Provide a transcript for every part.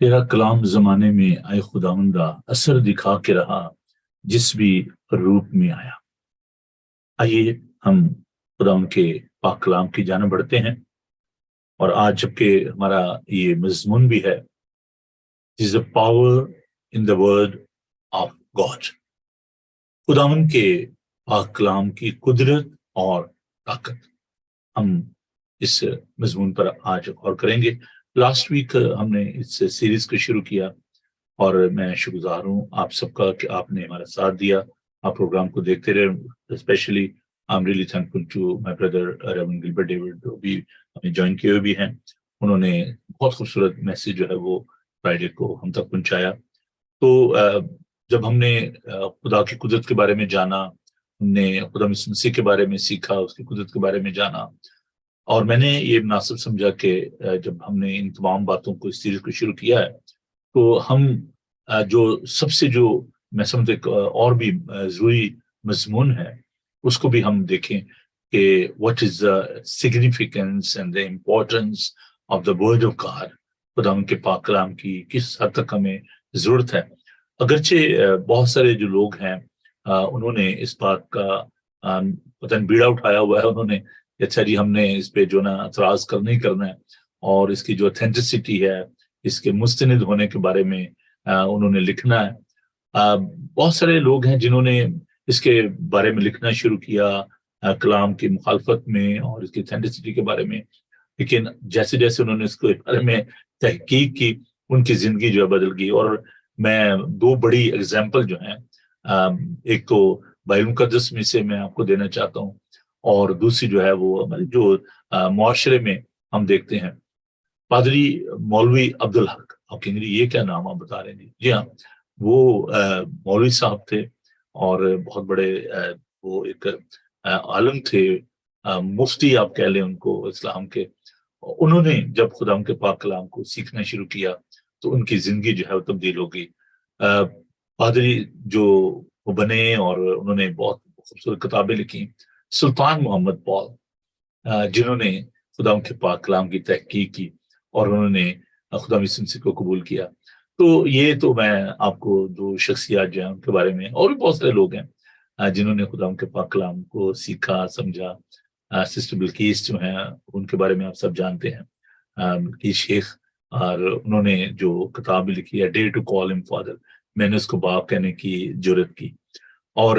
تیرا کلام زمانے میں آئے خداوندا، اثر دکھا کے رہا جس بھی روپ میں آیا۔ آئیے ہم خداوند کے پاک کلام کی جانب بڑھتے ہیں، اور آج جبکہ ہمارا یہ مضمون بھی ہے is the power in the word of God، خداوند کے پاک کلام کی قدرت اور طاقت۔ ہم اس مضمون پر آج غور کریں گے۔ لاسٹ ویک ہم نے اس سیریز کو شروع کیا، اور میں شکرگزار ہوں آپ سب کا کہ آپ نے ہمارا ساتھ دیا، آپ پروگرام کو دیکھتے رہے۔ Specially I am really thankful to my brother reverend Gilbert David, جو بھی ہمیں جوائن کیے ہوئے بھی ہیں۔ انہوں نے بہت خوبصورت میسج جو ہے وہ فرائیڈے کو ہم تک پہنچایا۔ تو جب ہم نے خدا کی قدرت کے بارے میں جانا، ہم نے خدا مسیح کے بارے میں سیکھا، اس کی قدرت کے بارے میں جانا، اور میں نے یہ مناسب سمجھا کہ جب ہم نے ان تمام باتوں کو اس سیریز کو شروع کیا ہے تو ہم جو سب سے جو میں سمجھتا ایک اور بھی ضروری مضمون ہے اس کو بھی ہم دیکھیں کہ what is the significance and the importance of the word of God, خدا ان کے پاک کلام کی کس حد تک ہمیں ضرورت ہے۔ اگرچہ بہت سارے جو لوگ ہیں انہوں نے اس بات کا پتہ نہیں بیڑا اٹھایا ہوا ہے، انہوں نے اچھا جی ہم نے اس پہ جو نا اعتراض کرنا ہی کرنا ہے، اور اس کی جو اتھینٹسٹی ہے، اس کے مستند ہونے کے بارے میں انہوں نے لکھنا ہے۔ بہت سارے لوگ ہیں جنہوں نے اس کے بارے میں لکھنا شروع کیا کلام کی مخالفت میں اور اس کی اتھینٹسٹی کے بارے میں، لیکن جیسے جیسے انہوں نے اس کے بارے میں تحقیق کی ان کی زندگی جو ہے بدل گئی۔ اور میں دو بڑی اگزامپل جو ہیں، ایک تو بائبل مقدس میں سے میں آپ کو دینا چاہتا ہوں، اور دوسری جو ہے وہ ہمارے جو معاشرے میں ہم دیکھتے ہیں۔ پادری مولوی عبدالحق، آپ کہیں گے یہ کیا نام آپ بتا رہے ہیں؟ جی ہاں، وہ مولوی صاحب تھے اور بہت بڑے وہ ایک عالم تھے، مفتی آپ کہہ لیں ان کو اسلام کے۔ انہوں نے جب خدا کے پاک کلام کو سیکھنا شروع کیا تو ان کی زندگی جو ہے وہ تبدیل ہو گئی۔ پادری جو وہ بنے اور انہوں نے بہت خوبصورت کتابیں لکھی، سلطان محمد پال، جنہوں نے خدا کے پاک کلام کی تحقیق کی اور انہوں نے خدا مسیح کو قبول کیا۔ تو یہ تو میں آپ کو دو شخصیات جو ہیں ان کے بارے میں، اور بھی بہت سارے لوگ ہیں جنہوں نے خدا کے پاک کلام کو سیکھا سمجھا۔ سسٹر بلقیس جو ہیں ان کے بارے میں آپ سب جانتے ہیں، بلقیس شیخ، اور انہوں نے جو کتاب لکھی ہے ڈیئر ٹو کال ہم فادر، میں نے اس کو باپ کہنے کی جرت کی۔ اور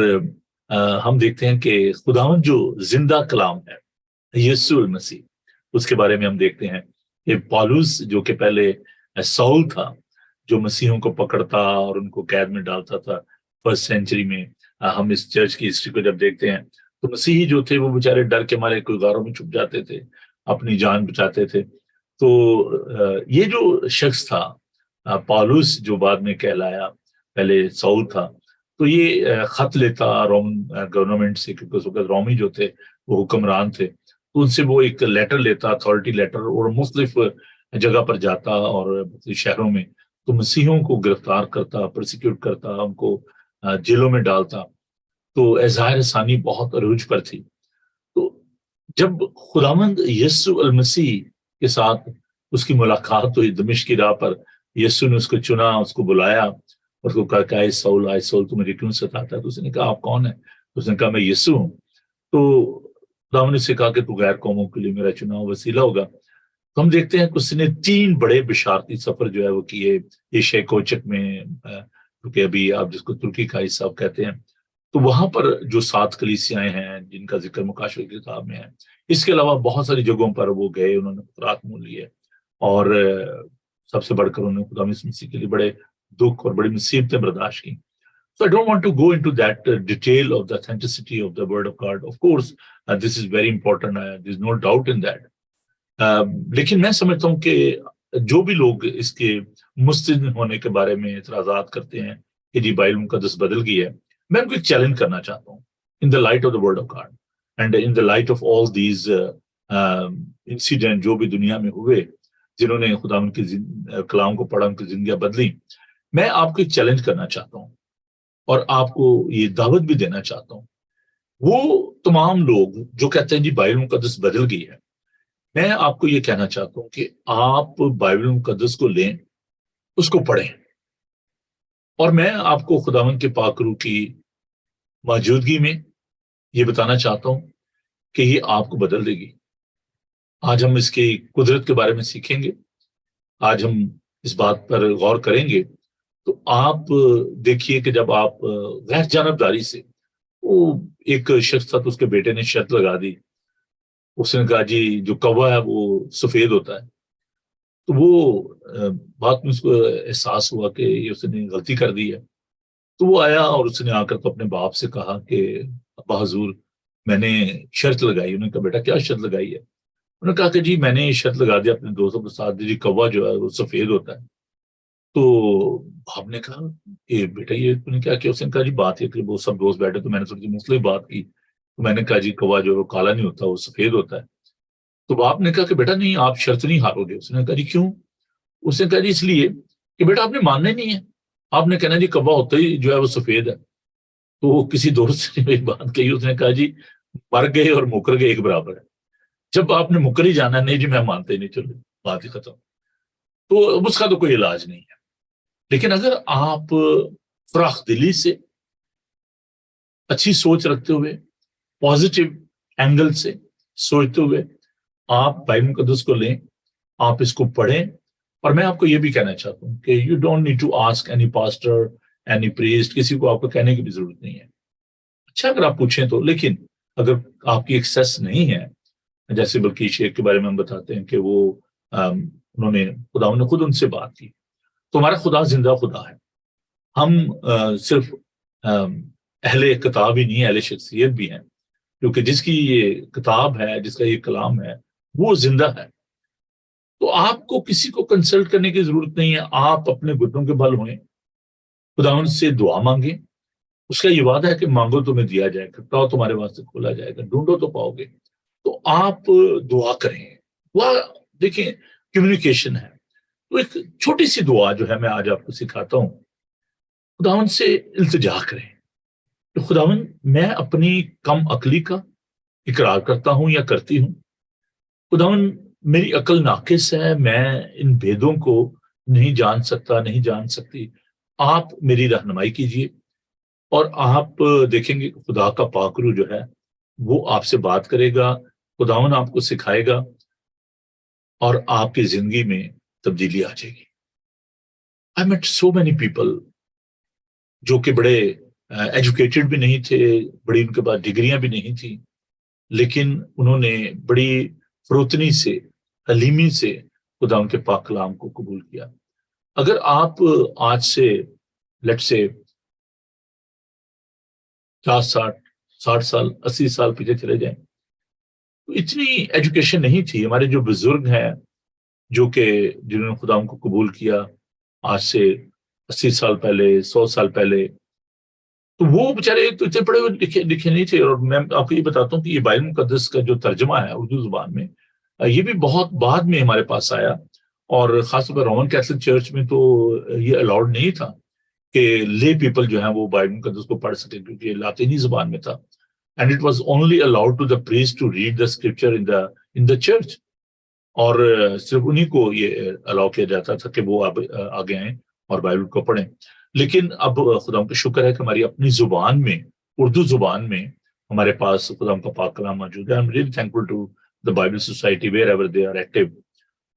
ہم دیکھتے ہیں کہ خداوند جو زندہ کلام ہے یسوع المسیح، اس کے بارے میں ہم دیکھتے ہیں کہ پالوس جو کہ پہلے سول تھا، جو مسیحوں کو پکڑتا اور ان کو قید میں ڈالتا تھا فرسٹ سینچری میں۔ ہم اس چرچ کی ہسٹری کو جب دیکھتے ہیں تو مسیحی جو تھے وہ بیچارے ڈر کے مارے کوئی غاروں میں چھپ جاتے تھے، اپنی جان بچاتے تھے۔ تو یہ جو شخص تھا پالوس، جو بعد میں کہلایا، پہلے سول تھا، تو یہ خط لیتا رومن گورنمنٹ سے، کیونکہ اس وقت رومی جو تھے وہ حکمران تھے، تو ان سے وہ ایک لیٹر لیتا، اتھارٹی لیٹر، اور مختلف جگہ پر جاتا اور مختلف شہروں میں تو مسیحوں کو گرفتار کرتا، پرسیکیوٹ کرتا، ان کو جیلوں میں ڈالتا۔ تو اظہار ثانی بہت عروج پر تھی۔ تو جب خداوند یسوع المسیح کے ساتھ اس کی ملاقات ہوئی دمشق کی راہ پر، یسوع نے اس کو چنا، اس کو بلایا، اس کو کہا کہ آئے سول تو مجھے کیوں ستاتا ہے؟ تو اس نے کہا آپ کون ہیں؟ اس نے کہا میں یسوع ہوں۔ تو خداوند نے سے کہا کہ تو غیر قوموں کے لیے میرا چنا وسیلہ ہوگا۔ تو ہم دیکھتے ہیں کہ اس نے 3 بڑے بشارتی سفر جو ہے وہ کیے ایشیا کوچک میں، کیونکہ ابھی آپ جس کو ترکی کا حصہ کہتے ہیں، تو وہاں پر جو 7 کلیسیاں ہیں جن کا ذکر مکاشفہ کی کتاب میں ہے، اس کے علاوہ بہت ساری جگہوں پر وہ گئے، انہوں نے خطرات مول لیے، اور سب سے بڑھ کر انہوں نے خدا مسیح کے لیے بڑے دکھ اور بڑی مصیبتیں برداشت کی۔ So I don't want to go into that detail of the authenticity of the word of God. Of course, this is very important. There's no doubt in that. لیکن میں سمجھتا ہوں کہ جو بھی لوگ اس کے مستند ہونے کے بارے میں اعتراضات کرتے ہیں کہ جی بائبل مقدس بدل گئی ہے، میں ان کو ایک چیلنج کرنا چاہتا ہوں in the light of the word of God and in the light of all these incident جو بھی دنیا میں ہوئے، جنہوں نے خدا ان کی کلام کو پڑھا، ان کی زندگیاں بدلی۔ میں آپ کو ایک چیلنج کرنا چاہتا ہوں اور آپ کو یہ دعوت بھی دینا چاہتا ہوں، وہ تمام لوگ جو کہتے ہیں جی بائبل مقدس بدل گئی ہے، میں آپ کو یہ کہنا چاہتا ہوں کہ آپ بائبل مقدس کو لیں اس کو پڑھیں. اور میں آپ کو خداوند کے پاک روح کی موجودگی میں یہ بتانا چاہتا ہوں کہ یہ آپ کو بدل دے گی. آج ہم اس کی قدرت کے بارے میں سیکھیں گے. آج ہم اس بات پر غور کریں گے. تو آپ دیکھیے کہ جب آپ غیر جانبداری سے، وہ ایک شخص تھا تو اس کے بیٹے نے شرط لگا دی. اس نے کہا جی جو کوا ہے وہ سفید ہوتا ہے. تو وہ بات میں اس کو احساس ہوا کہ یہ اس نے غلطی کر دی ہے. تو وہ آیا اور اس نے آ کر تو اپنے باپ سے کہا کہ ابا حضور میں نے شرط لگائی. انہوں نے کہا بیٹا کیا شرط لگائی ہے؟ انہوں نے کہا کہ جی میں نے شرط لگا دیا اپنے دوستوں کے ساتھ جی کوا جو ہے وہ سفید ہوتا ہے. تو باپ نے کہا کہ بیٹا یہ تم نے کیا کیا؟ اس نے کہا جی بات یہ کہ وہ سب دوست بیٹھے تو میں نے تھوڑی سی مسئلہ بات کی. تو میں نے کہا جی کوا جو ہے وہ کالا نہیں ہوتا وہ سفید ہوتا ہے. تو باپ نے کہا کہ بیٹا نہیں آپ شرط نہیں ہارو گے. اس نے کہا جی کیوں؟ اس نے کہا جی اس لیے کہ بیٹا آپ نے ماننا ہی نہیں ہے. آپ نے کہنا جی کوا ہوتا ہی جو ہے وہ سفید ہے. تو کسی دوست نے ایک بات کہی. اس نے کہا جی مر گئے اور مکر گئے ایک برابر ہے. جب آپ نے مکر ہی جانا نہیں جی میں مانتے ہی نہیں چلو بات ہی ختم. تو اس کا تو کوئی علاج نہیں ہے. لیکن اگر آپ فراخ دلی سے اچھی سوچ رکھتے ہوئے پازیٹیو اینگل سے سوچتے ہوئے آپ بائبل مقدس کو لیں، آپ اس کو پڑھیں. اور میں آپ کو یہ بھی کہنا چاہتا ہوں کہ you don't need to ask any pastor any priest. کسی کو آپ کو کہنے کی بھی ضرورت نہیں ہے. اچھا اگر آپ پوچھیں تو. لیکن اگر آپ کی ایکسیس نہیں ہے، جیسے بلکہ شیخ کے بارے میں ہم بتاتے ہیں کہ وہ انہوں نے خدا نے خود ان سے بات کی. تو ہمارا خدا زندہ خدا ہے. ہم صرف اہل کتاب ہی نہیں، اہل شخصیت بھی ہیں. کیونکہ جس کی یہ کتاب ہے، جس کا یہ کلام ہے، وہ زندہ ہے. تو آپ کو کسی کو کنسلٹ کرنے کی ضرورت نہیں ہے. آپ اپنے گھٹنوں کے بل ہوئیں، خداوند سے دعا مانگیں. اس کا یہ وعدہ ہے کہ مانگو تمہیں دیا جائے گا، کھٹکاؤ تمہارے واسطے کھولا جائے گا، ڈھونڈو تو پاؤ گے. تو آپ دعا کریں. دعا دیکھیں کمیونیکیشن ہے. تو ایک چھوٹی سی دعا جو ہے میں آج آپ کو سکھاتا ہوں. خداوند سے التجا کریں کہ خداوند میں اپنی کم عقلی کا اقرار کرتا ہوں یا کرتی ہوں. خداوند میری عقل ناقص ہے، میں ان بھیدوں کو نہیں جان سکتا، نہیں جان سکتی. آپ میری رہنمائی کیجیے اور آپ دیکھیں گے خدا کا پاک روح جو ہے وہ آپ سے بات کرے گا. خداوند آپ کو سکھائے گا اور آپ کی زندگی میں تبدیلی آ جائے گی. I met so many people جو کہ بڑے ایجوکیٹڈ بھی نہیں تھے، بڑی ان کے پاس ڈگریاں بھی نہیں تھیں، لیکن انہوں نے بڑی فروتنی سے، حلیمی سے خدا ان کے پاک کلام کو قبول کیا. اگر آپ آج سے لیٹ سے 60 سال 80 سال پیچھے چلے جائیں تو اتنی ایجوکیشن نہیں تھی. ہمارے جو بزرگ ہیں جو کہ جنہوں نے خدا ان کو قبول کیا آج سے 80 سال پہلے، 100 سال پہلے، تو وہ بیچارے تو اتنے پڑھے ہوئے لکھے نہیں تھے. اور میں آپ کو یہ بتاتا ہوں کہ یہ بائبل مقدس کا جو ترجمہ ہے اردو زبان میں، یہ بھی بہت بعد میں ہمارے پاس آیا. اور خاص طور پر رومن کیتھولک چرچ میں تو یہ الاؤڈ نہیں تھا کہ لے پیپل جو ہیں وہ بائبل مقدس کو پڑھ سکیں، کیونکہ یہ لاطینی زبان میں تھا. And it was only allowed to the priest to read the scripture in the church. اور صرف انہیں کو یہ الاؤ کیا جاتا تھا کہ وہ آگے آئیں اور بائبل کو پڑھیں. لیکن اب خدا کا شکر ہے کہ ہماری اپنی زبان میں، اردو زبان میں ہمارے پاس خدا کا پاک کلام موجود ہے. I'm really thankful to the Bible Society wherever they are active.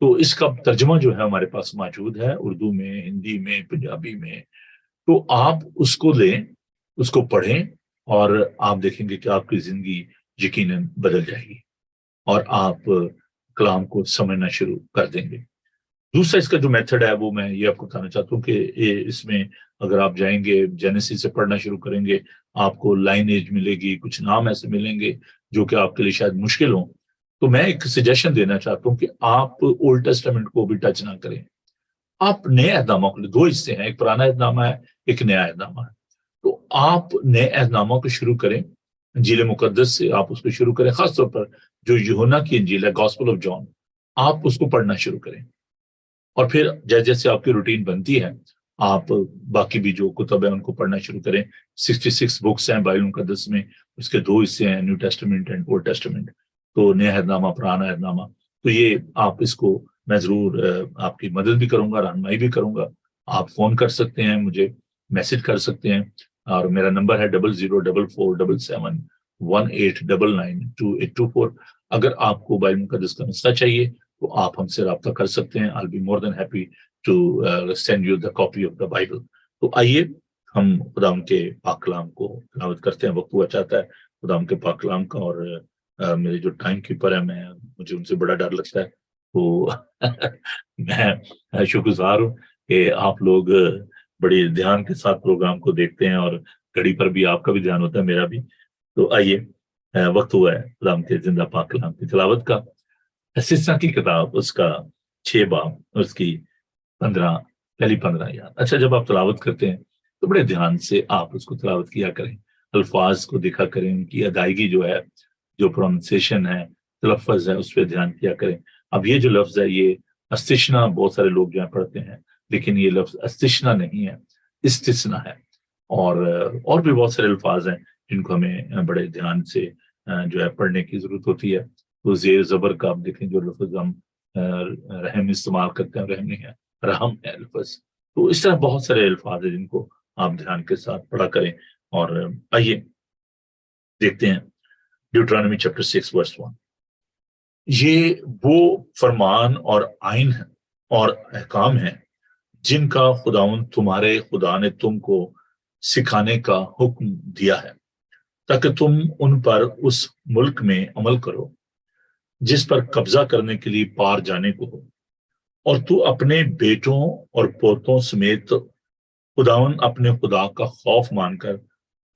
تو اس کا ترجمہ جو ہے ہمارے پاس موجود ہے اردو میں، ہندی میں، پنجابی میں. تو آپ اس کو لیں، اس کو پڑھیں اور آپ دیکھیں گے کہ آپ کی زندگی یقیناً بدل جائے گی اور آپ کلام کو سمجھنا شروع کر دیں گے. دوسرا اس کا جو میتھڈ ہے وہ میں یہ آپ کو بتانا چاہتا ہوں کہ اس میں اگر آپ جائیں گے جینیسس سے پڑھنا شروع کریں گے، آپ کو لائنیج ملے گی، کچھ نام ایسے ملیں گے جو کہ آپ کے لیے شاید مشکل ہوں. تو میں ایک سجیشن دینا چاہتا ہوں کہ آپ اولڈ ٹیسٹامنٹ کو بھی ٹچ نہ کریں. آپ نئے عہد نامہ کو، 2 حصے ہیں، ایک پرانا عہد نامہ ہے، ایک نیا عہد نامہ ہے. تو آپ نئے عہد نامہ کو شروع کریں، انجیل مقدس سے آپ اس کو شروع کریں. خاص طور پر جو یوحنا کی انجیل ہے، گاسپل آف جان، آپ اس کو پڑھنا شروع کریں. اور پھر جیسے جیسے آپ کی روٹین بنتی ہے آپ باقی بھی جو کتب ہیں ان کو پڑھنا شروع کریں. 66 بکس ہیں بائبل مقدس میں، اس کے 2 حصے ہیں، new testament and old testament. تو نیا عہد نامہ، پرانا عہد نامہ. تو یہ آپ اس کو میں ضرور آپ کی مدد بھی کروں گا، رہنمائی بھی کروں گا آپ فون کر سکتے ہیں، مجھے میسج کر سکتے ہیں، اور میرا نمبر ہے 00447718992824۔ اگر آپ کو بائبل مقدس کا نسخہ چاہیے تو آپ ہم سے رابطہ کر سکتے ہیں۔ I'll be more than happy to send you the copy of the Bible۔ تو آئیے ہم خدا ان کے پاک کلام کو تلاوت کرتے ہیں۔ وقت ہوا چاہتا ہے خدا ان کے پاک کلام کا، اور میرے جو ٹائم کیپر ہے مجھے ان سے بڑا ڈر لگتا ہے، تو میں شکر گزار ہوں کہ آپ لوگ بڑی دھیان کے ساتھ پروگرام کو دیکھتے ہیں، اور گھڑی پر بھی آپ کا بھی دھیان ہوتا ہے، میرا بھی۔ تو آئیے وقت ہوا ہے کلام کے زندہ پاک کلام کی تلاوت کا۔ سسنا کی کتاب، اس کا 6 باب، اس کی 15 یاد۔ اچھا، جب آپ تلاوت کرتے ہیں تو بڑے دھیان سے آپ اس کو تلاوت کیا کریں، الفاظ کو دیکھا کریں، ان کی ادائیگی جو ہے، جو پروننسیشن ہے، تلفظ ہے، اس پہ دھیان کیا کریں۔ اب یہ جو لفظ ہے، یہ استثنا بہت سارے لوگ جو ہے پڑھتے ہیں، لیکن یہ لفظ استثنا نہیں ہے، استثنا ہے۔ اور بھی بہت سارے الفاظ ہیں جن کو ہمیں بڑے دھیان سے جو ہے پڑھنے کی ضرورت ہوتی ہے۔ تو زیر زبر کا آپ دیکھیں جو لفظ ہم رحم استعمال کرتے ہیں، رحم نہیں ہے، رحم ہے لفظ۔ تو اس طرح بہت سارے الفاظ ہیں جن کو آپ دھیان کے ساتھ پڑھا کریں۔ اور آئیے دیکھتے ہیں ڈیوٹرانومی چیپٹر 6 ورس 1۔ یہ وہ فرمان اور آئین اور احکام ہیں جن کا خداوند تمہارے خدا نے تم کو سکھانے کا حکم دیا ہے، تاکہ تم ان پر اس ملک میں عمل کرو جس پر قبضہ کرنے کے لیے پار جانے کو ہو، اور تو اپنے بیٹوں اور پوتوں سمیت خداوند اپنے خدا کا خوف مان کر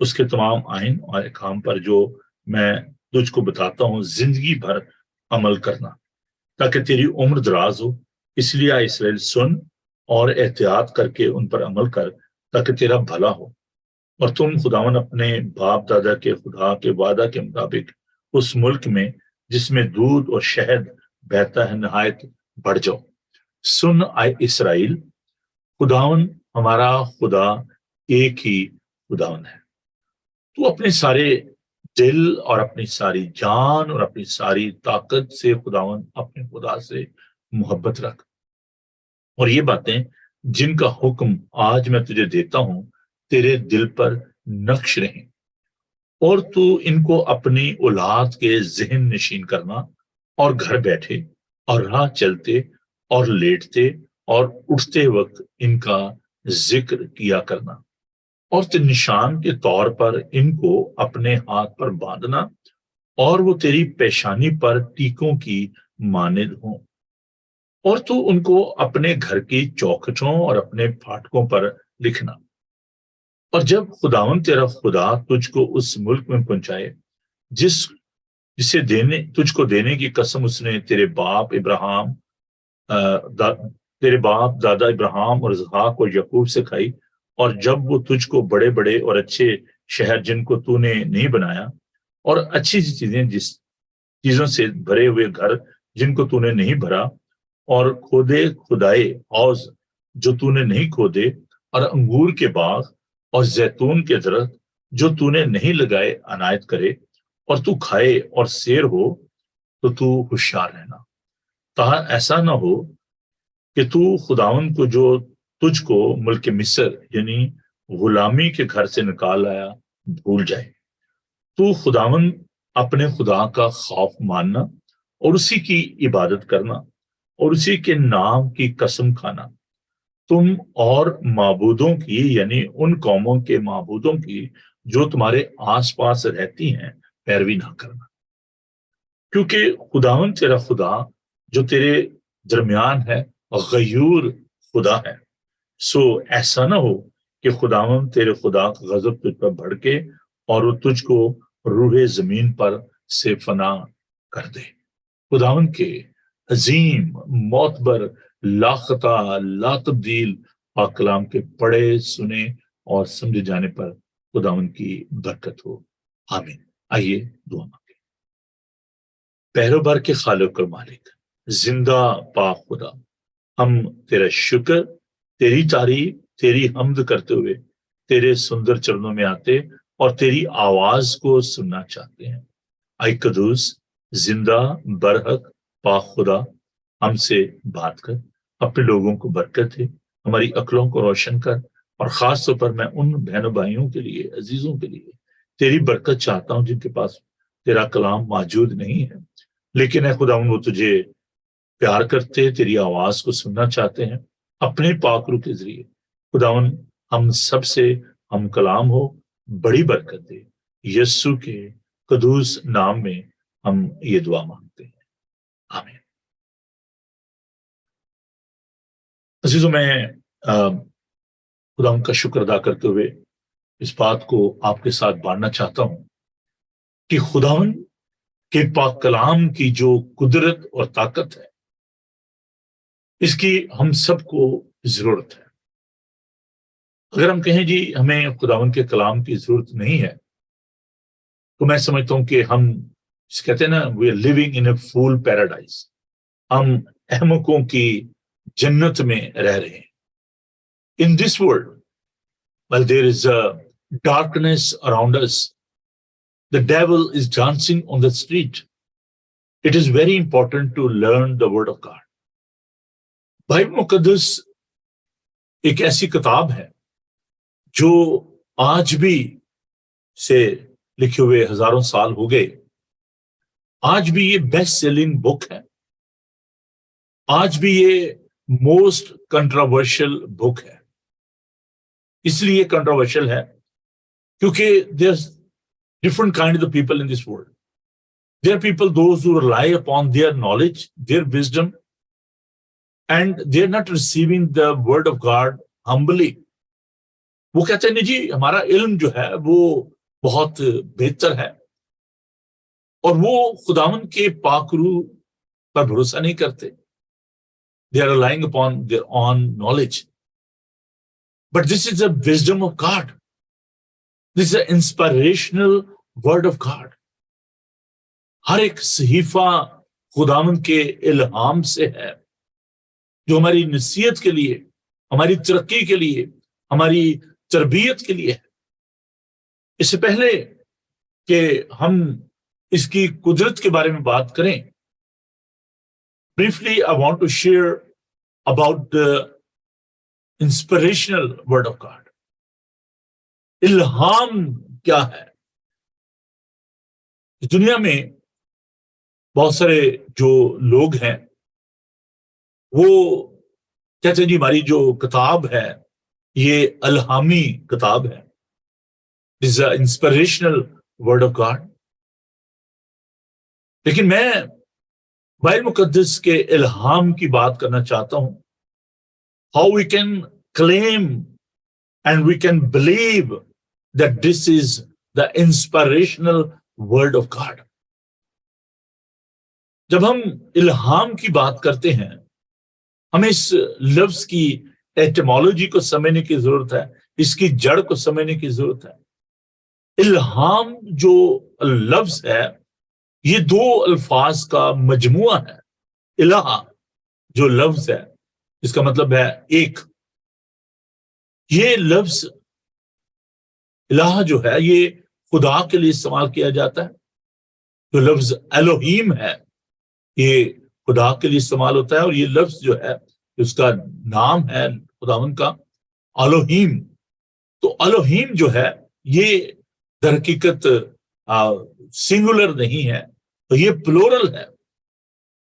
اس کے تمام آئین اور احکام پر جو میں تجھ کو بتاتا ہوں زندگی بھر عمل کرنا، تاکہ تیری عمر دراز ہو۔ اس لیے اے اسرائیل سن اور احتیاط کر کے ان پر عمل کر، تاکہ تیرا بھلا ہو، اور تم خداوند اپنے باپ دادا کے خدا کے وعدہ کے مطابق اس ملک میں جس میں دودھ اور شہد بہتا ہے نہایت بڑھ جاؤ۔ سن اے اسرائیل، خداوند ہمارا خدا ایک ہی خداوند ہے۔ تو اپنے سارے دل اور اپنی ساری جان اور اپنی ساری طاقت سے خداوند اپنے خدا سے محبت رکھ، اور یہ باتیں جن کا حکم آج میں تجھے دیتا ہوں تیرے دل پر نقش رہیں، اور تو ان کو اپنی اولاد کے ذہن نشین کرنا، اور گھر بیٹھے اور راہ چلتے اور لیٹتے اور اٹھتے وقت ان کا ذکر کیا کرنا، اور نشان کے طور پر ان کو اپنے ہاتھ پر باندھنا، اور وہ تیری پیشانی پر ٹیکوں کی مانند ہوں، اور تو ان کو اپنے گھر کی چوکھٹوں اور اپنے پھاٹکوں پر لکھنا۔ اور جب خداوند تیرا خدا تجھ کو اس ملک میں پہنچائے جسے تجھ کو دینے کی قسم اس نے تیرے باپ دادا ابراہیم اور اسحاق اور یعقوب سے کھائی، اور جب وہ تجھ کو بڑے بڑے اور اچھے شہر جن کو تو نے نہیں بنایا، اور اچھی سی چیزوں سے بھرے ہوئے گھر جن کو تو نے نہیں بھرا، اور کھودے کھدائے حوض جو تو نے نہیں کھودے، اور انگور کے باغ اور زیتون کے درخت جو تو نے نہیں لگائے عنایت کرے، اور تو کھائے اور سیر ہو، تو تو ہوشیار رہنا، تاہا ایسا نہ ہو کہ تو خداوند کو جو تجھ کو ملک مصر یعنی غلامی کے گھر سے نکال آیا بھول جائے۔ تو خداوند اپنے خدا کا خوف ماننا اور اسی کی عبادت کرنا اور اسی کے نام کی قسم کھانا، تم اور معبودوں کی یعنی ان قوموں کے معبودوں کی جو تمہارے آس پاس رہتی ہیں پیروی نہ کرنا، کیونکہ خداوند تیرا خدا جو تیرے درمیان ہے غیور خدا ہے۔ سو ایسا نہ ہو کہ خداوند تیرے خدا کا غضب تجھ پر بھڑکے اور وہ تجھ کو روح زمین پر سے فنا کر دے۔ خداوند کے عظیم معتبر لاخطا لا تبدیل پاک کلام کے پڑھے سنے اور سمجھے جانے پر خداوند کی برکت ہو، آمین۔ آئیے دعا مانگیں۔ پہرو بھر کے خالق اور مالک زندہ پاک خدا، ہم تیرا شکر، تیری تعریف، تیری حمد کرتے ہوئے تیرے سندر چرنوں میں آتے اور تیری آواز کو سننا چاہتے ہیں۔ اے قدوس زندہ برحق پاک خدا، ہم سے بات کر، اپنے لوگوں کو برکت دے، ہماری عقلوں کو روشن کر، اور خاص طور پر میں ان بہنوں بھائیوں کے لیے، عزیزوں کے لیے تیری برکت چاہتا ہوں جن کے پاس تیرا کلام موجود نہیں ہے، لیکن اے خدا وہ تجھے پیار کرتے، تیری آواز کو سننا چاہتے ہیں اپنے پاک روح کے ذریعے۔ خداون ہم سب سے ہم کلام ہو، بڑی برکت دے، یسوع کے قدوس نام میں ہم یہ دعا مانگتے ہیں، آمین۔ عزیزوں، میں خداون کا شکر ادا کرتے ہوئے اس بات کو آپ کے ساتھ بانٹنا چاہتا ہوں کہ خداون کے پاک کلام کی جو قدرت اور طاقت ہے، اس کی ہم سب کو ضرورت ہے۔ اگر ہم کہیں جی ہمیں خداون کے کلام کی ضرورت نہیں ہے، تو میں سمجھتا ہوں کہ ہم کہتے ہیں نا we are living in a fool paradise, ہم احمقوں کی جنت میں رہ رہے ہیں۔ In this world while there is a darkness around us, the devil is dancing on the street. It is very important to learn the word of God. Bible مقدس ایک ایسی کتاب ہے جو آج بھی سے لکھے ہوئے ہزاروں سال ہو گئے، آج بھی یہ بیسٹ سیلنگ بک ہے، آج بھی یہ موسٹ کنٹراورشل بک ہے۔ اس لیے کنٹراورشل ہے کیونکہ دیر different kind of the people in this world. There are people, those who rely upon their knowledge, their wisdom, and they're not receiving the word of God humbly. وہ کہتے ہیں نہیں جی ہمارا علم جو ہے وہ بہت بہتر ہے، اور وہ خداوند کے پاک روح پر بھروسہ نہیں کرتے۔ They are relying upon their own knowledge. But this is the wisdom of God. This is an inspirational word of God. ہر ایک صحیفہ خداوند کے الہام سے ہے، جو ہماری نصیحت کے لیے، ہماری ترقی کے لیے، ہماری تربیت کے لیے ہے۔ اس سے پہلے کہ ہم اس کی قدرت کے بارے میں بات کریں، briefly I want to share about the inspirational word of God. الہام کیا ہے؟ دنیا میں بہت سارے جو لوگ ہیں وہ کہتے ہیں جی ہماری جو کتاب ہے یہ الہامی کتاب ہے، This is an inspirational word of God. لیکن میں بائبل مقدس کے الہام کی بات کرنا چاہتا ہوں، how we can claim and we can believe that this is the inspirational word of God. جب ہم الہام کی بات کرتے ہیں، ہمیں اس لفظ کی ایٹمالوجی کو سمجھنے کی ضرورت ہے، اس کی جڑ کو سمجھنے کی ضرورت ہے۔ الہام جو لفظ ہے یہ دو الفاظ کا مجموعہ ہے۔ الہ جو لفظ ہے اس کا مطلب ہے ایک۔ یہ لفظ الہ جو ہے یہ خدا کے لیے استعمال کیا جاتا ہے۔ جو لفظ الوہیم ہے یہ خدا کے لیے استعمال ہوتا ہے، اور یہ لفظ جو ہے اس کا نام ہے خداوند کا الوہیم۔ تو الوہیم جو ہے یہ در حقیقت سنگولر نہیں ہے، تو یہ پلورل ہے۔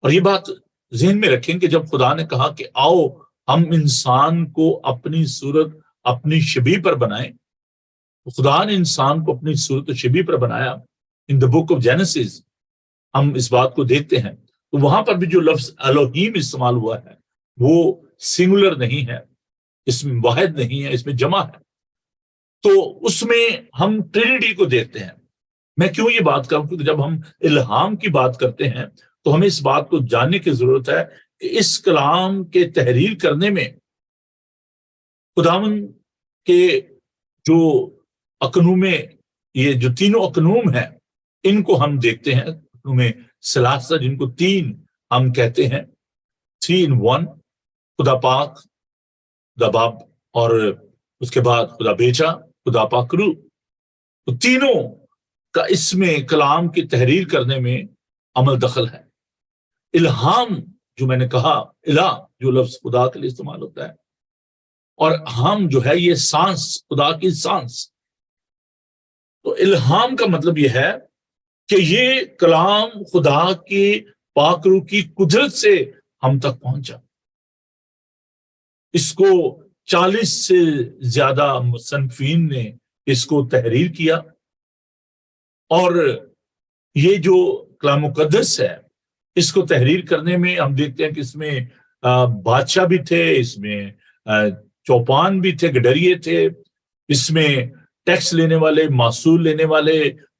اور یہ بات ذہن میں رکھیں کہ جب خدا نے کہا کہ آؤ ہم انسان کو اپنی صورت اپنی شبیہ پر بنائیں، تو خدا نے انسان کو اپنی صورت و شبیہ پر بنایا۔ ان دا بک آف جینیسس ہم اس بات کو دیکھتے ہیں، تو وہاں پر بھی جو لفظ الوہیم استعمال ہوا ہے وہ سنگولر نہیں ہے، اس میں واحد نہیں ہے، اس میں جمع ہے۔ تو اس میں ہم ٹرینٹی کو دیکھتے ہیں۔ میں کیوں یہ بات کروں؟ کیونکہ جب ہم الہام کی بات کرتے ہیں تو ہمیں اس بات کو جاننے کی ضرورت ہے کہ اس کلام کے تحریر کرنے میں خداوند کے جو اقنوم، یہ جو تینوں اقنوم ہیں ان کو ہم دیکھتے ہیں۔ اقنوم ثلاثہ جن کو تین ہم کہتے ہیں، 3 in 1، خدا پاک، خدا باپ، اور اس کے بعد خدا بیٹا، خدا پاک روح۔ تو تینوں کا اس میں کلام کی تحریر کرنے میں عمل دخل ہے۔ الہام جو میں نے کہا، الہ جو لفظ خدا کے لیے استعمال ہوتا ہے، اور ہم جو ہے یہ سانس، خدا کی سانس. تو الہام کا مطلب یہ ہے کہ یہ کلام خدا کی پاک روح کی قدرت سے ہم تک پہنچا. اس کو 40 سے زیادہ مصنفین نے اس کو تحریر کیا، اور یہ جو کلام مقدس ہے اس کو تحریر کرنے میں ہم دیکھتے ہیں کہ اس میں بادشاہ بھی تھے، اس میں چوپان بھی تھے، گڈریے تھے، اس میں ٹیکس لینے والے، محصول لینے والے،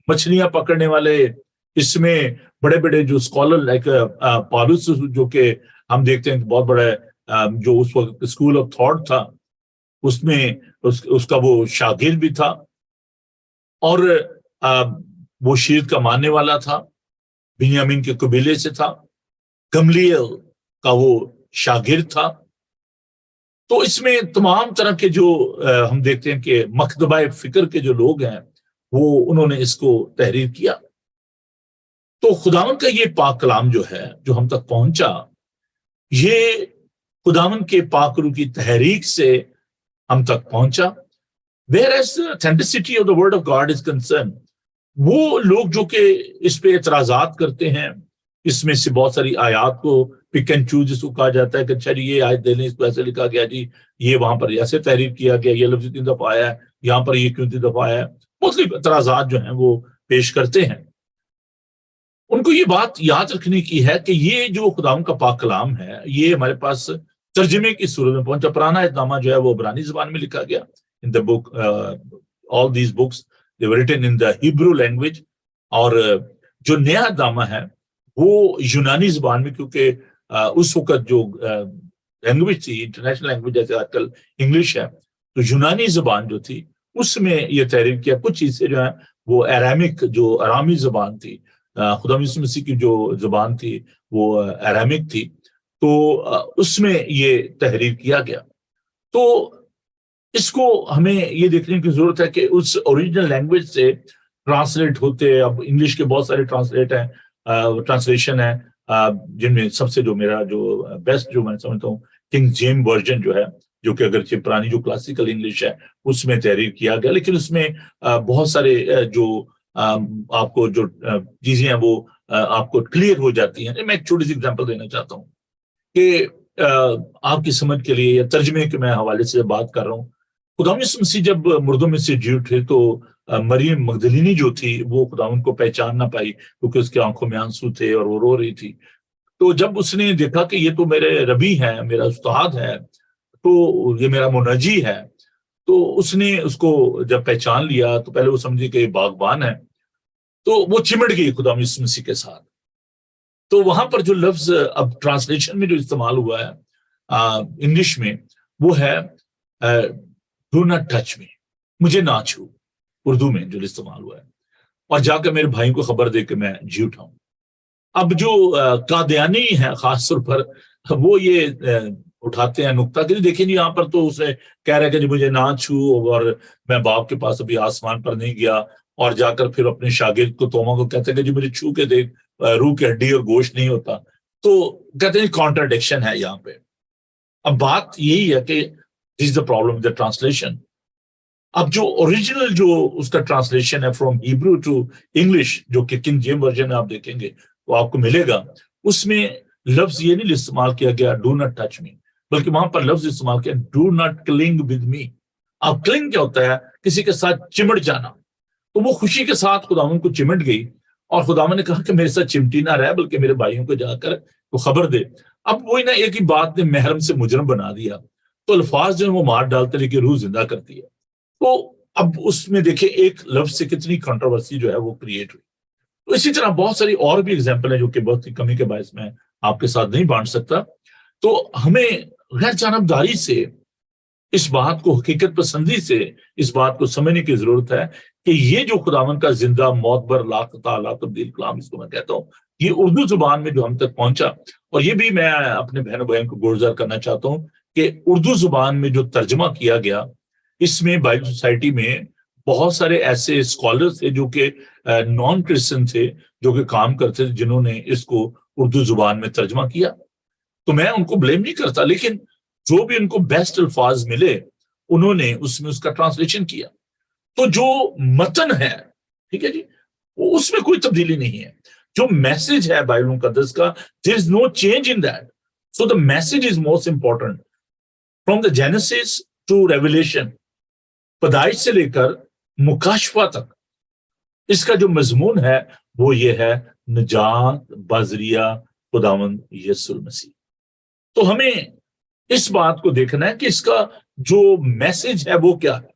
مچھلیاں پکڑنے والے، اس میں بڑے بڑے جو اسکالر لائک پالوس جو کہ ہم دیکھتے ہیں کہ بہت بڑا جو اس وقت اسکول آف تھاٹ تھا، اس میں اس کا وہ شاگرد بھی تھا، اور وہ شیر کا ماننے والا تھا، بنیامین کے قبیلے سے تھا، گملیل کا وہ شاگرد تھا. تو اس میں تمام طرح کے جو ہم دیکھتے ہیں کہ مکتبہ فکر کے جو لوگ ہیں وہ انہوں نے اس کو تحریر کیا. تو خداوند کا یہ پاک کلام جو ہے جو ہم تک پہنچا، یہ خداوند کے پاک روح کی تحریک سے ہم تک پہنچا. Whereas the authenticity of the word of God is concerned, وہ لوگ جو کہ اس پہ اعتراضات کرتے ہیں، اس میں سے بہت ساری آیات کو پک اینڈ چوز جس کو کہا جاتا ہے کہ اچھا جی یہ آیت دے لیں، اس کو ایسے لکھا گیا، جی یہ وہاں پر ایسے تحریر کیا گیا، یہ لفظ 3 دفعہ آیا ہے، یہاں پر یہ کیوں 3 دفعہ آیا ہے، مختلف اعتراضات جو ہیں وہ پیش کرتے ہیں. ان کو یہ بات یاد رکھنے کی ہے کہ یہ جو خداوند کا پاک کلام ہے یہ ہمارے پاس ترجمے کی صورت میں پہنچا. پرانا عہد نامہ جو ہے وہ عبرانی زبان میں لکھا گیا. In the book, all these books, they were written in the Hebrew language. اور جو نیا نامہ ہے وہ یونانی زبان میں، کیونکہ اس وقت جو لینگویج تھی انٹرنیشنل لینگویج جیسے آج کل انگلش ہے، تو یونانی زبان جو تھی اس میں یہ تحریر کیا. کچھ چیزیں جو ہیں وہ ایرامیک، جو ارامی زبان تھی، خدا یسوع مسیح کی جو زبان تھی وہ ایرامیک تھی، تو اس میں یہ تحریر کیا گیا. تو اس کو ہمیں یہ دیکھنے کی ضرورت ہے کہ اس اوریجنل لینگویج سے ٹرانسلیٹ ہوتے، اب انگلش کے بہت سارے ٹرانسلیشن ہیں، جن میں سب سے جو میرا جو بیسٹ جو میں سمجھتا ہوں کنگ جیم ورژن جو ہے، جو کہ اگرچہ پرانی جو کلاسیکل انگلش ہے اس میں تحریر کیا گیا، لیکن اس میں بہت سارے جو آپ کو جو چیزیں ہیں وہ آپ کو کلیئر ہو جاتی ہیں. میں ایک چھوٹی سی اگزامپل دینا چاہتا ہوں کہ آپ کی سمجھ کے لیے یا ترجمے کے میں حوالے سے بات کر رہا ہوں. خدا یسوع مسیح جب مردوں میں سے جی اٹھے تو مریم مگدلینی جو تھی وہ خداوند کو پہچان نہ پائی، کیونکہ اس کی آنکھوں میں آنسو تھے اور وہ رو رہی تھی. تو جب اس نے دیکھا کہ یہ تو میرے ربی ہے، میرا استاد ہے، تو یہ میرا منجی ہے، تو اس نے اس کو جب پہچان لیا تو پہلے وہ سمجھی کہ یہ باغبان ہے، تو وہ چمٹ گئی خدا یسوع مسیح کے ساتھ. تو وہاں پر جو لفظ اب ٹرانسلیشن میں جو استعمال ہوا ہے انگلش میں، وہ ہے ڈو ناٹ ٹچ می، مجھے نہ چھو، اردو میں جو استعمال ہوا ہے. اور جا کے میرے بھائی کو خبر دے کے میں جی اٹھاؤں. اب جو قادیانی ہے خاص طور پر وہ یہ اٹھاتے ہیں نقطہ کہ دیکھیں جی یہاں پر تو اسے کہہ رہے کہ جی مجھے نہ چھو، اور میں باپ کے پاس ابھی آسمان پر نہیں گیا، اور جا کر پھر اپنے شاگرد کو توما کو کہتے ہیں کہ جی مجھے چھو کے دیکھ، روح کی ہڈی اور گوشت نہیں ہوتا. تو کہتے ہیں کانٹراڈکشن ہے یہاں پہ. اب بات یہی ہے کہ this is the problem with the translation. اب جو اوریجنل جو اس کا ٹرانسلیشن ہے فرام ہیبرو ٹو انگلش، جو کہ کنگ جیم ورژن میں آپ دیکھیں گے وہ آپ کو ملے گا، اس میں لفظ یہ نہیں استعمال کیا گیا ڈو ناٹ ٹچ می، بلکہ وہاں پر لفظ استعمال کیا do not cling with me. اب کلنگ کیا ہوتا ہے؟ کسی کے ساتھ چمٹ جانا. تو وہ خوشی کے ساتھ خداوند کو چمٹ گئی، اور خداوند نے کہا کہ میرے ساتھ چمٹی نہ رہے بلکہ میرے بھائیوں کو جا کر وہ خبر دے. اب وہی نہ ایک ہی بات نے محرم سے مجرم بنا دیا، تو الفاظ جو ہے وہ مار ڈالتے لیکن روح زندہ کرتی ہے. تو اب اس میں دیکھیں ایک لفظ سے کتنی کنٹروورسی جو ہے وہ کریٹ ہوئی. تو اسی طرح بہت ساری اور بھی ایگزامپل ہیں جو کہ بہت ہی کمی کے باعث میں آپ کے ساتھ نہیں بانٹ سکتا. تو ہمیں غیر جانبداری سے اس بات کو، حقیقت پسندی سے اس بات کو سمجھنے کی ضرورت ہے کہ یہ جو خداوند کا زندہ معتبر لاقطع لا تبدیل کلام اس کو میں کہتا ہوں، یہ اردو زبان میں جو ہم تک پہنچا. اور یہ بھی میں اپنے بہنوں بھائیوں کو گزار کرنا چاہتا ہوں کہ اردو زبان میں جو ترجمہ کیا گیا، اس میں بائبل سوسائٹی میں بہت سارے ایسے اسکالر تھے جو کہ نان کرسچن تھے، جو کہ کام کرتے تھے، جنہوں نے اس کو اردو زبان میں ترجمہ کیا. تو میں ان کو بلیم نہیں کرتا، لیکن جو بھی ان کو بیسٹ الفاظ ملے انہوں نے اس میں اس کا ٹرانسلیشن کیا. تو جو متن ہے ٹھیک ہے جی وہ اس میں کوئی تبدیلی نہیں ہے. جو میسج ہے بائبل مقدس کا there is no change in that. So the message is most important. From the Genesis to Revelation, پیدائش سے لے کر مکاشفہ تک اس کا جو مضمون ہے وہ یہ ہے نجات بذریعہ خداوند یسوع المسیح. تو ہمیں اس بات کو دیکھنا ہے کہ اس کا جو میسج ہے وہ کیا ہے.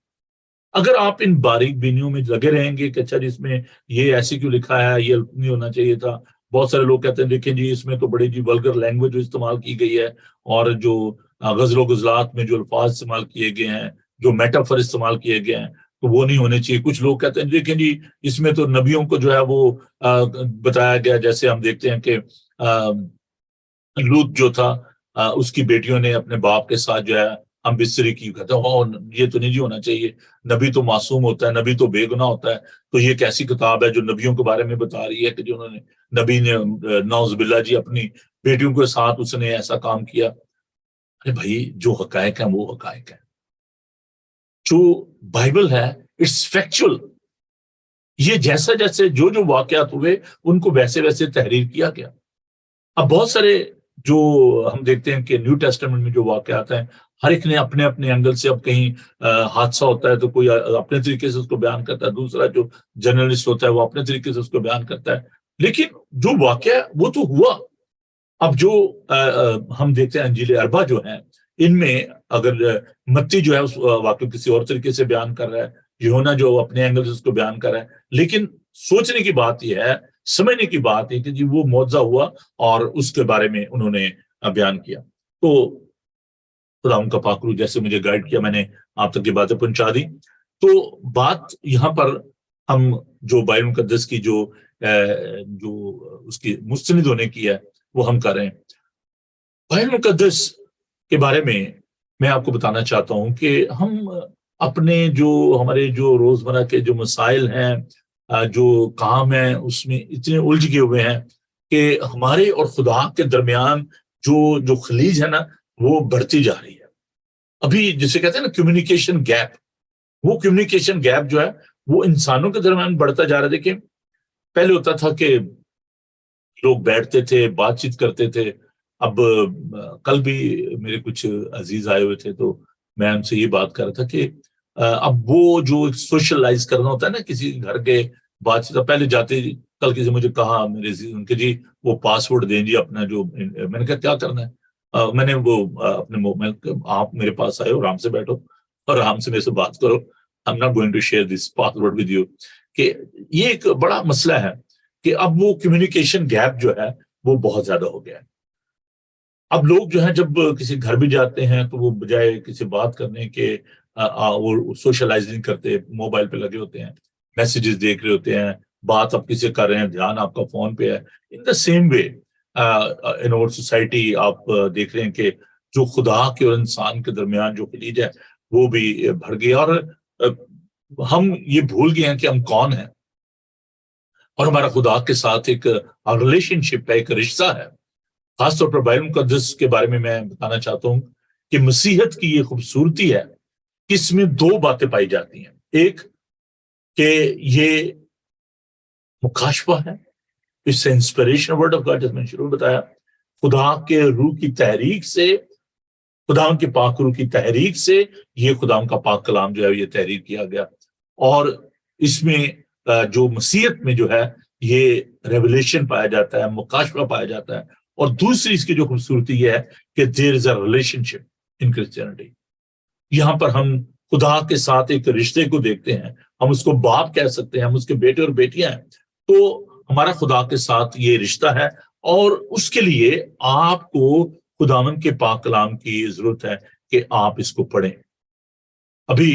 اگر آپ ان باریک بینیوں میں لگے رہیں گے کہ اچھا جی اس میں یہ ایسے کیوں لکھا ہے, یہ نہیں ہونا چاہیے تھا. بہت سارے لوگ کہتے ہیں دیکھیں جی اس میں تو بڑی جی ولگر لینگویج استعمال کی گئی ہے, اور جو غزل و غزلات میں جو الفاظ استعمال کیے گئے ہیں, جو میٹافر استعمال کیے گئے ہیں, تو وہ نہیں ہونے چاہیے. کچھ لوگ کہتے ہیں دیکھیں جی اس میں تو نبیوں کو جو ہے وہ بتایا گیا, جیسے ہم دیکھتے ہیں کہ لوط جو تھا اس کی بیٹیوں نے اپنے باپ کے ساتھ جو ہے ہم بستری کی, کہتے ہیں یہ تو نہیں جی ہونا چاہیے, نبی تو معصوم ہوتا ہے, نبی تو بے گناہ ہوتا ہے. تو یہ کیسی کتاب ہے جو نبیوں کے بارے میں بتا رہی ہے کہ جو انہوں نے نبی نے نعوذ باللہ جی اپنی بیٹیوں کے ساتھ اس نے ایسا کام کیا. ارے بھائی جو حقائق ہیں وہ حقائق ہیں, جو بائبل ہے اٹس فیکچول. یہ جیسا جیسے جو جو واقعات ہوئے ان کو ویسے ویسے تحریر کیا گیا. اب بہت سارے جو ہم دیکھتے ہیں کہ نیو ٹیسٹمنٹ میں جو واقعات ہیں ہر ایک نے اپنے اپنے اینگل سے, اب کہیں حادثہ ہوتا ہے تو کوئی اپنے طریقے سے اس کو بیان کرتا ہے, دوسرا جو جرنلسٹ ہوتا ہے وہ اپنے طریقے سے اس کو بیان کرتا ہے, لیکن جو واقعہ وہ تو ہوا. اب جو ہم دیکھتے ہیں انجیل اربع جو ہیں ان میں اگر متی جو ہے اس واقعہ کسی اور طریقے سے بیان کر رہا ہے, یوحنا جو اپنے اینگل سے اس کو بیان کر رہا ہے, لیکن سوچنے کی بات یہ ہے, سمجھنے کی بات ہے کہ جی وہ معجزہ ہوا اور اس کے بارے میں انہوں نے بیان کیا. تو خدا ان کا پاک روح جیسے مجھے گائیڈ کیا, میں نے آپ تک یہ باتیں پہنچا دی. تو بات یہاں پر ہم جو بائبل مقدس کی جو اس کی مستند ہونے کی ہے وہ ہم کر رہے ہیں. بائبل مقدس کے بارے میں آپ کو بتانا چاہتا ہوں کہ ہم اپنے جو ہمارے جو روزمرہ کے جو مسائل ہیں, جو کام ہیں, اس میں اتنے الجھ گئے ہوئے ہیں کہ ہمارے اور خدا کے درمیان جو خلیج ہے نا وہ بڑھتی جا رہی ہے. ابھی جسے کہتے ہیں نا کمیونیکیشن گیپ, وہ کمیونیکیشن گیپ جو ہے وہ انسانوں کے درمیان بڑھتا جا رہا ہے. دیکھیں پہلے ہوتا تھا کہ لوگ بیٹھتے تھے, بات چیت کرتے تھے. اب کل بھی میرے کچھ عزیز آئے ہوئے تھے تو میں ان سے یہ بات کر رہا تھا کہ اب وہ جو سوشلائز کرنا ہوتا ہے نا کسی گھر کے بات چیت, پہلے جاتے کل کسی مجھے کہا میرے عزیز ان کے جی وہ پاسورڈ دیں جی اپنا, جو میں نے کہا کیا کرنا ہے, میں نے وہ اپنے آپ میرے پاس آئے اور آرام سے بیٹھو اور آرام سے میرے سے بات کرو, I'm not going to share this password with you. کہ یہ ایک بڑا مسئلہ ہے کہ اب وہ کمیونیکیشن گیپ جو ہے وہ بہت زیادہ ہو گیا ہے. اب لوگ جو ہیں جب کسی گھر بھی جاتے ہیں تو وہ بجائے کسی بات کرنے کے وہ سوشلائزنگ کرتے, موبائل پہ لگے ہوتے ہیں, میسیجز دیکھ رہے ہوتے ہیں, بات آپ کسی کر رہے ہیں, دھیان آپ کا فون پہ ہے. ان دا سیم وے ان اور سوسائٹی آپ دیکھ رہے ہیں کہ جو خدا کے اور انسان کے درمیان جو خلیج ہے وہ بھی بڑھ گئی, اور ہم یہ بھول گئے ہیں کہ ہم کون ہیں, اور ہمارا خدا کے ساتھ ایک ریلیشن شپ ہے, ایک رشتہ ہے. خاص طور پر بائبل مقدس کے بارے میں بتانا چاہتا ہوں کہ مسیحیت کی یہ خوبصورتی ہے کہ اس میں دو باتیں پائی جاتی ہیں. ایک کہ یہ مکاشفہ ہے, اس سے انسپریشن ورڈ آف گاڈ, جیسے میں نے شروع میں بتایا, خدا کے روح کی تحریک سے, خدا کے پاک روح کی تحریک سے یہ خدا کا پاک کلام جو ہے یہ تحریر کیا گیا. اور اس میں جو مسیحیت میں جو ہے یہ ریولیشن پایا جاتا ہے, مکاشفہ پایا جاتا ہے. اور دوسری اس کی جو خوبصورتی یہ ہے کہ دیر از a relation ship in Christianity. یہاں پر ہم خدا کے ساتھ ایک رشتے کو دیکھتے ہیں, ہم اس کو باپ کہہ سکتے ہیں, ہم اس کے بیٹے اور بیٹیاں ہیں. تو ہمارا خدا کے ساتھ یہ رشتہ ہے, اور اس کے لیے آپ کو خداوند کے پاک کلام کی ضرورت ہے کہ آپ اس کو پڑھیں. ابھی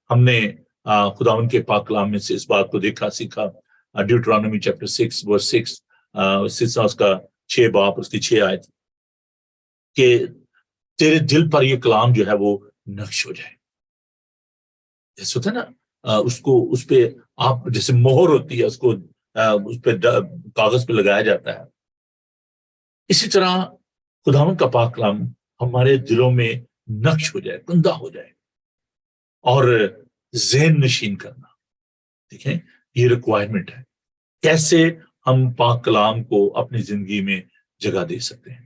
ہم نے خداوند کے پاک کلام میں سے اس بات کو دیکھا سیکھا, ڈیوٹرانومی چیپٹر 6 ورس 6 اس کا 6 باب اس کی 6 آیت, کہ تیرے دل پر یہ کلام جو ہے وہ نقش ہو جائے. جیسے ہوتا ہے نا اس پہ آپ جیسے مہر ہوتی ہے, اس کو اس پہ کاغذ پہ لگایا جاتا ہے, اسی طرح خداوند کا پاک کلام ہمارے دلوں میں نقش ہو جائے, کندہ ہو جائے. اور ذہن نشین کرنا. دیکھیں یہ ریکوائرمنٹ ہے. کیسے ہم پاک کلام کو اپنی زندگی میں جگہ دے سکتے ہیں,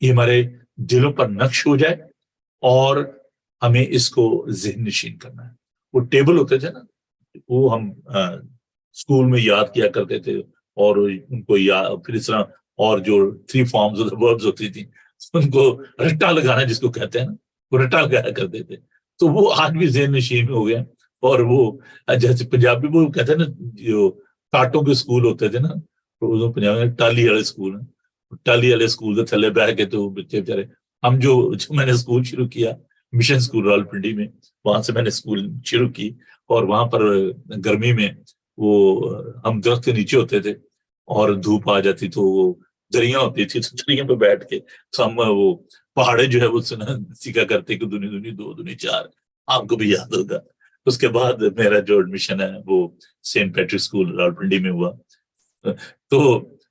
یہ ہمارے دلوں پر نقش ہو جائے اور ہمیں اس کو ذہن نشین کرنا ہے. وہ ٹیبل ہوتے تھے نا, وہ ہم اسکول میں یاد کیا کرتے تھے, اور ان کو پھر اس طرح, اور جو 3 فارمز وربز ہوتی تھی ان کو رٹا لگانا جس کو کہتے ہیں نا, وہ رٹا لگایا کرتے تھے. تو وہ آج بھی ذہن نشین ہو گیا. اور وہ جیسے پنجابی وہ کہتے ہیں نا, جو کاٹوں کے اسکول ہوتے تھے نا, پنجاب میں ٹالی والے اسکول ہیں, ٹالی والے اسکول کے تھلے بہ کے تو بچے بےچارے. ہم جو میں نے اسکول شروع کیا مشن اسکول راولپنڈی میں, وہاں سے میں نے اسکول شروع کی, اور وہاں پر گرمی میں وہ ہم درخت کے نیچے ہوتے تھے, اور دھوپ آ جاتی تو وہ دریا ہوتی تھی, تو دریا پہ بیٹھ کے تو ہم وہ پہاڑے جو ہے وہ سیکھا کرتے کہ دنی دنی 2 دنی 4. آپ کو بھی یاد ہوگا. اس کے بعد میرا جو ایڈمیشن ہے وہ سینٹ پیٹرک اسکول راولپنڈی میں ہوا. تو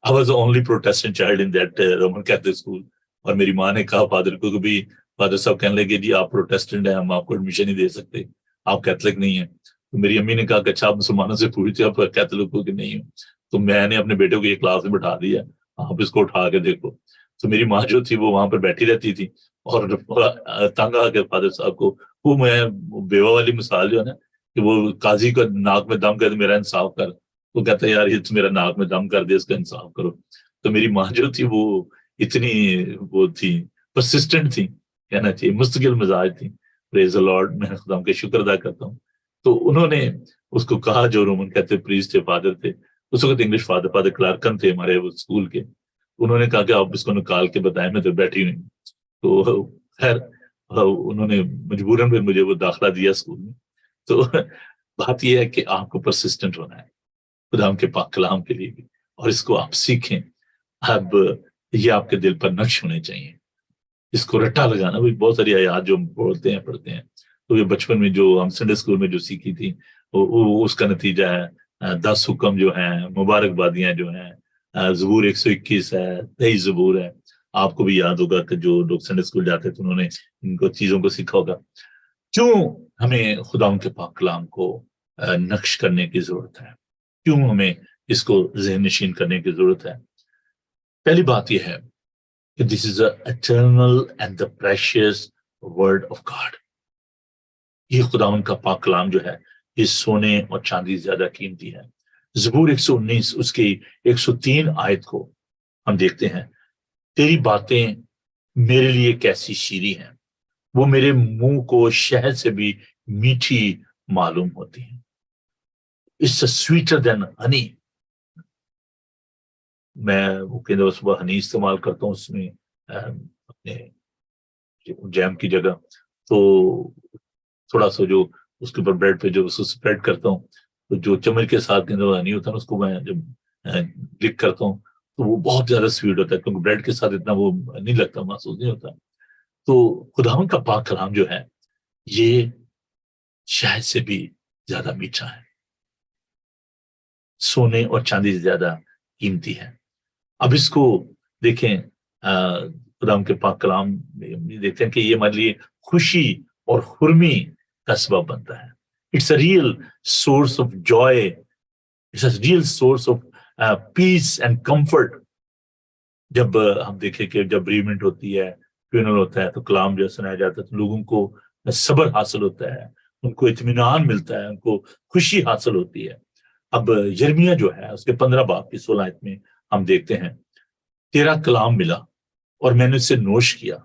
I was the only Protestant child in that Roman Catholic school. اور میری ماں نے کہا فادر کو کہ بھی, فادر صاحب کہنے لگے جی آپ پروٹیسٹنٹ ہیں, ہم آپ کو ایڈمیشن نہیں دے سکتے, آپ کیتھولک نہیں ہیں. تو میری امی نے کہا کہ اچھا آپ مسلمانوں سے پوچھتے آپ کیتھولک ہو کہ نہیں ہوں. تو میں نے اپنے بیٹے کو یہ کلاس میں بٹھا دیا, آپ اس کو اٹھا کے دیکھو. تو میری ماں جو تھی وہ وہاں پر بیٹھی رہتی تھی, اور تنگ آ کے فادر صاحب کو, وہ میں بیوہ والی مثال جو ہے نا, کہ وہ قاضی کا ناک میں دم کر میرا انصاف کر, وہ کہتا ہے یار یہ میرا ناک میں دم کر دے, اس کا انصاف کرو. تو میری ماں جو تھی وہ اتنی وہ تھی, پرسسٹنٹ تھی کہنا چاہیے, مستقل مزاج تھی. پریز دی لارڈ, میں خدا کا شکر ادا کرتا ہوں. تو انہوں نے اس کو کہا, جو رومن کہتے پریسٹ تھے, فادر تھے اس وقت, انگلش فادر کلارکن تھے ہمارے وہ اسکول کے. انہوں نے کہا کہ آپ اس کو نکال کے بتائیں, میں تو بیٹھی نہیں. تو خیر انہوں نے مجبوراً پھر مجھے وہ داخلہ دیا اسکول میں. تو بات یہ ہے کہ آپ کو پرسسٹنٹ ہونا ہے خدا کے پاک کلام کے لیے بھی, اور اس کو آپ سیکھیں. اب یہ آپ کے دل پر نقش ہونے چاہیے. اس کو رٹا لگانا, بھی بہت ساری آیات جو ہم بولتے ہیں پڑھتے ہیں, تو یہ بچپن میں جو ہم سنڈے اسکول میں جو سیکھی تھی وہ اس کا نتیجہ ہے 10 حکم جو ہیں, مبارکبادیاں جو ہیں, زبور 121 ہے, 23 زبور ہے. آپ کو بھی یاد ہوگا کہ جو لوگ سنڈے اسکول جاتے تھے انہوں نے ان کو چیزوں کو سیکھا ہوگا. کیوں ہمیں خدا کے پاک کلام کو نقش کرنے کی ضرورت ہے, کیوں ہمیں اس کو ذہن نشین کرنے کی ضرورت ہے؟ پہلی بات یہ ہے کہ this is a eternal and the precious word of God. یہ خداوند کا پاک کلام جو ہے یہ سونے اور چاندی سے زیادہ قیمتی ہے. زبور 119 اس کی 103 آیت کو ہم دیکھتے ہیں, تیری باتیں میرے لیے کیسی شیریں ہیں, وہ میرے منہ کو شہد سے بھی میٹھی معلوم ہوتی ہیں. It's sweeter than honey. میں وہ کہ صبح ہنی استعمال کرتا ہوں اس میں اپنے جیم کی جگہ, تو تھوڑا سا جو اس کے اوپر بریڈ پہ جو اس کو اسپریڈ کرتا ہوں, تو جو چمچ کے ساتھ ہنی ہوتا ہے اس کو میں جب کلک کرتا ہوں تو وہ بہت زیادہ سویٹ ہوتا ہے, کیونکہ بریڈ کے ساتھ اتنا وہ نہیں لگتا, محسوس نہیں ہوتا. تو خداوند کا پاک کلام جو ہے یہ شہد سے بھی زیادہ میٹھا ہے, سونے اور چاندی سے زیادہ قیمتی ہے. اب اس کو دیکھیں, خداوند کے پاک کلام دیکھتے ہیں کہ یہ ہمارے لیے خوشی اور خرمی کا سبب بنتا ہے. It's a real source of joy, it's a real source of peace and comfort. جب ہم دیکھیں کہ جب ریمنٹ ہوتی ہے, فیونرل ہوتا ہے, تو کلام جو سنایا جاتا ہے تو لوگوں کو صبر حاصل ہوتا ہے, ان کو اطمینان ملتا ہے, ان کو خوشی حاصل ہوتی ہے. اب یرمیہ جو ہے اس کے 15 باب کی 16 آیت میں ہم دیکھتے ہیں, تیرا کلام ملا اور میں نے اسے نوش کیا,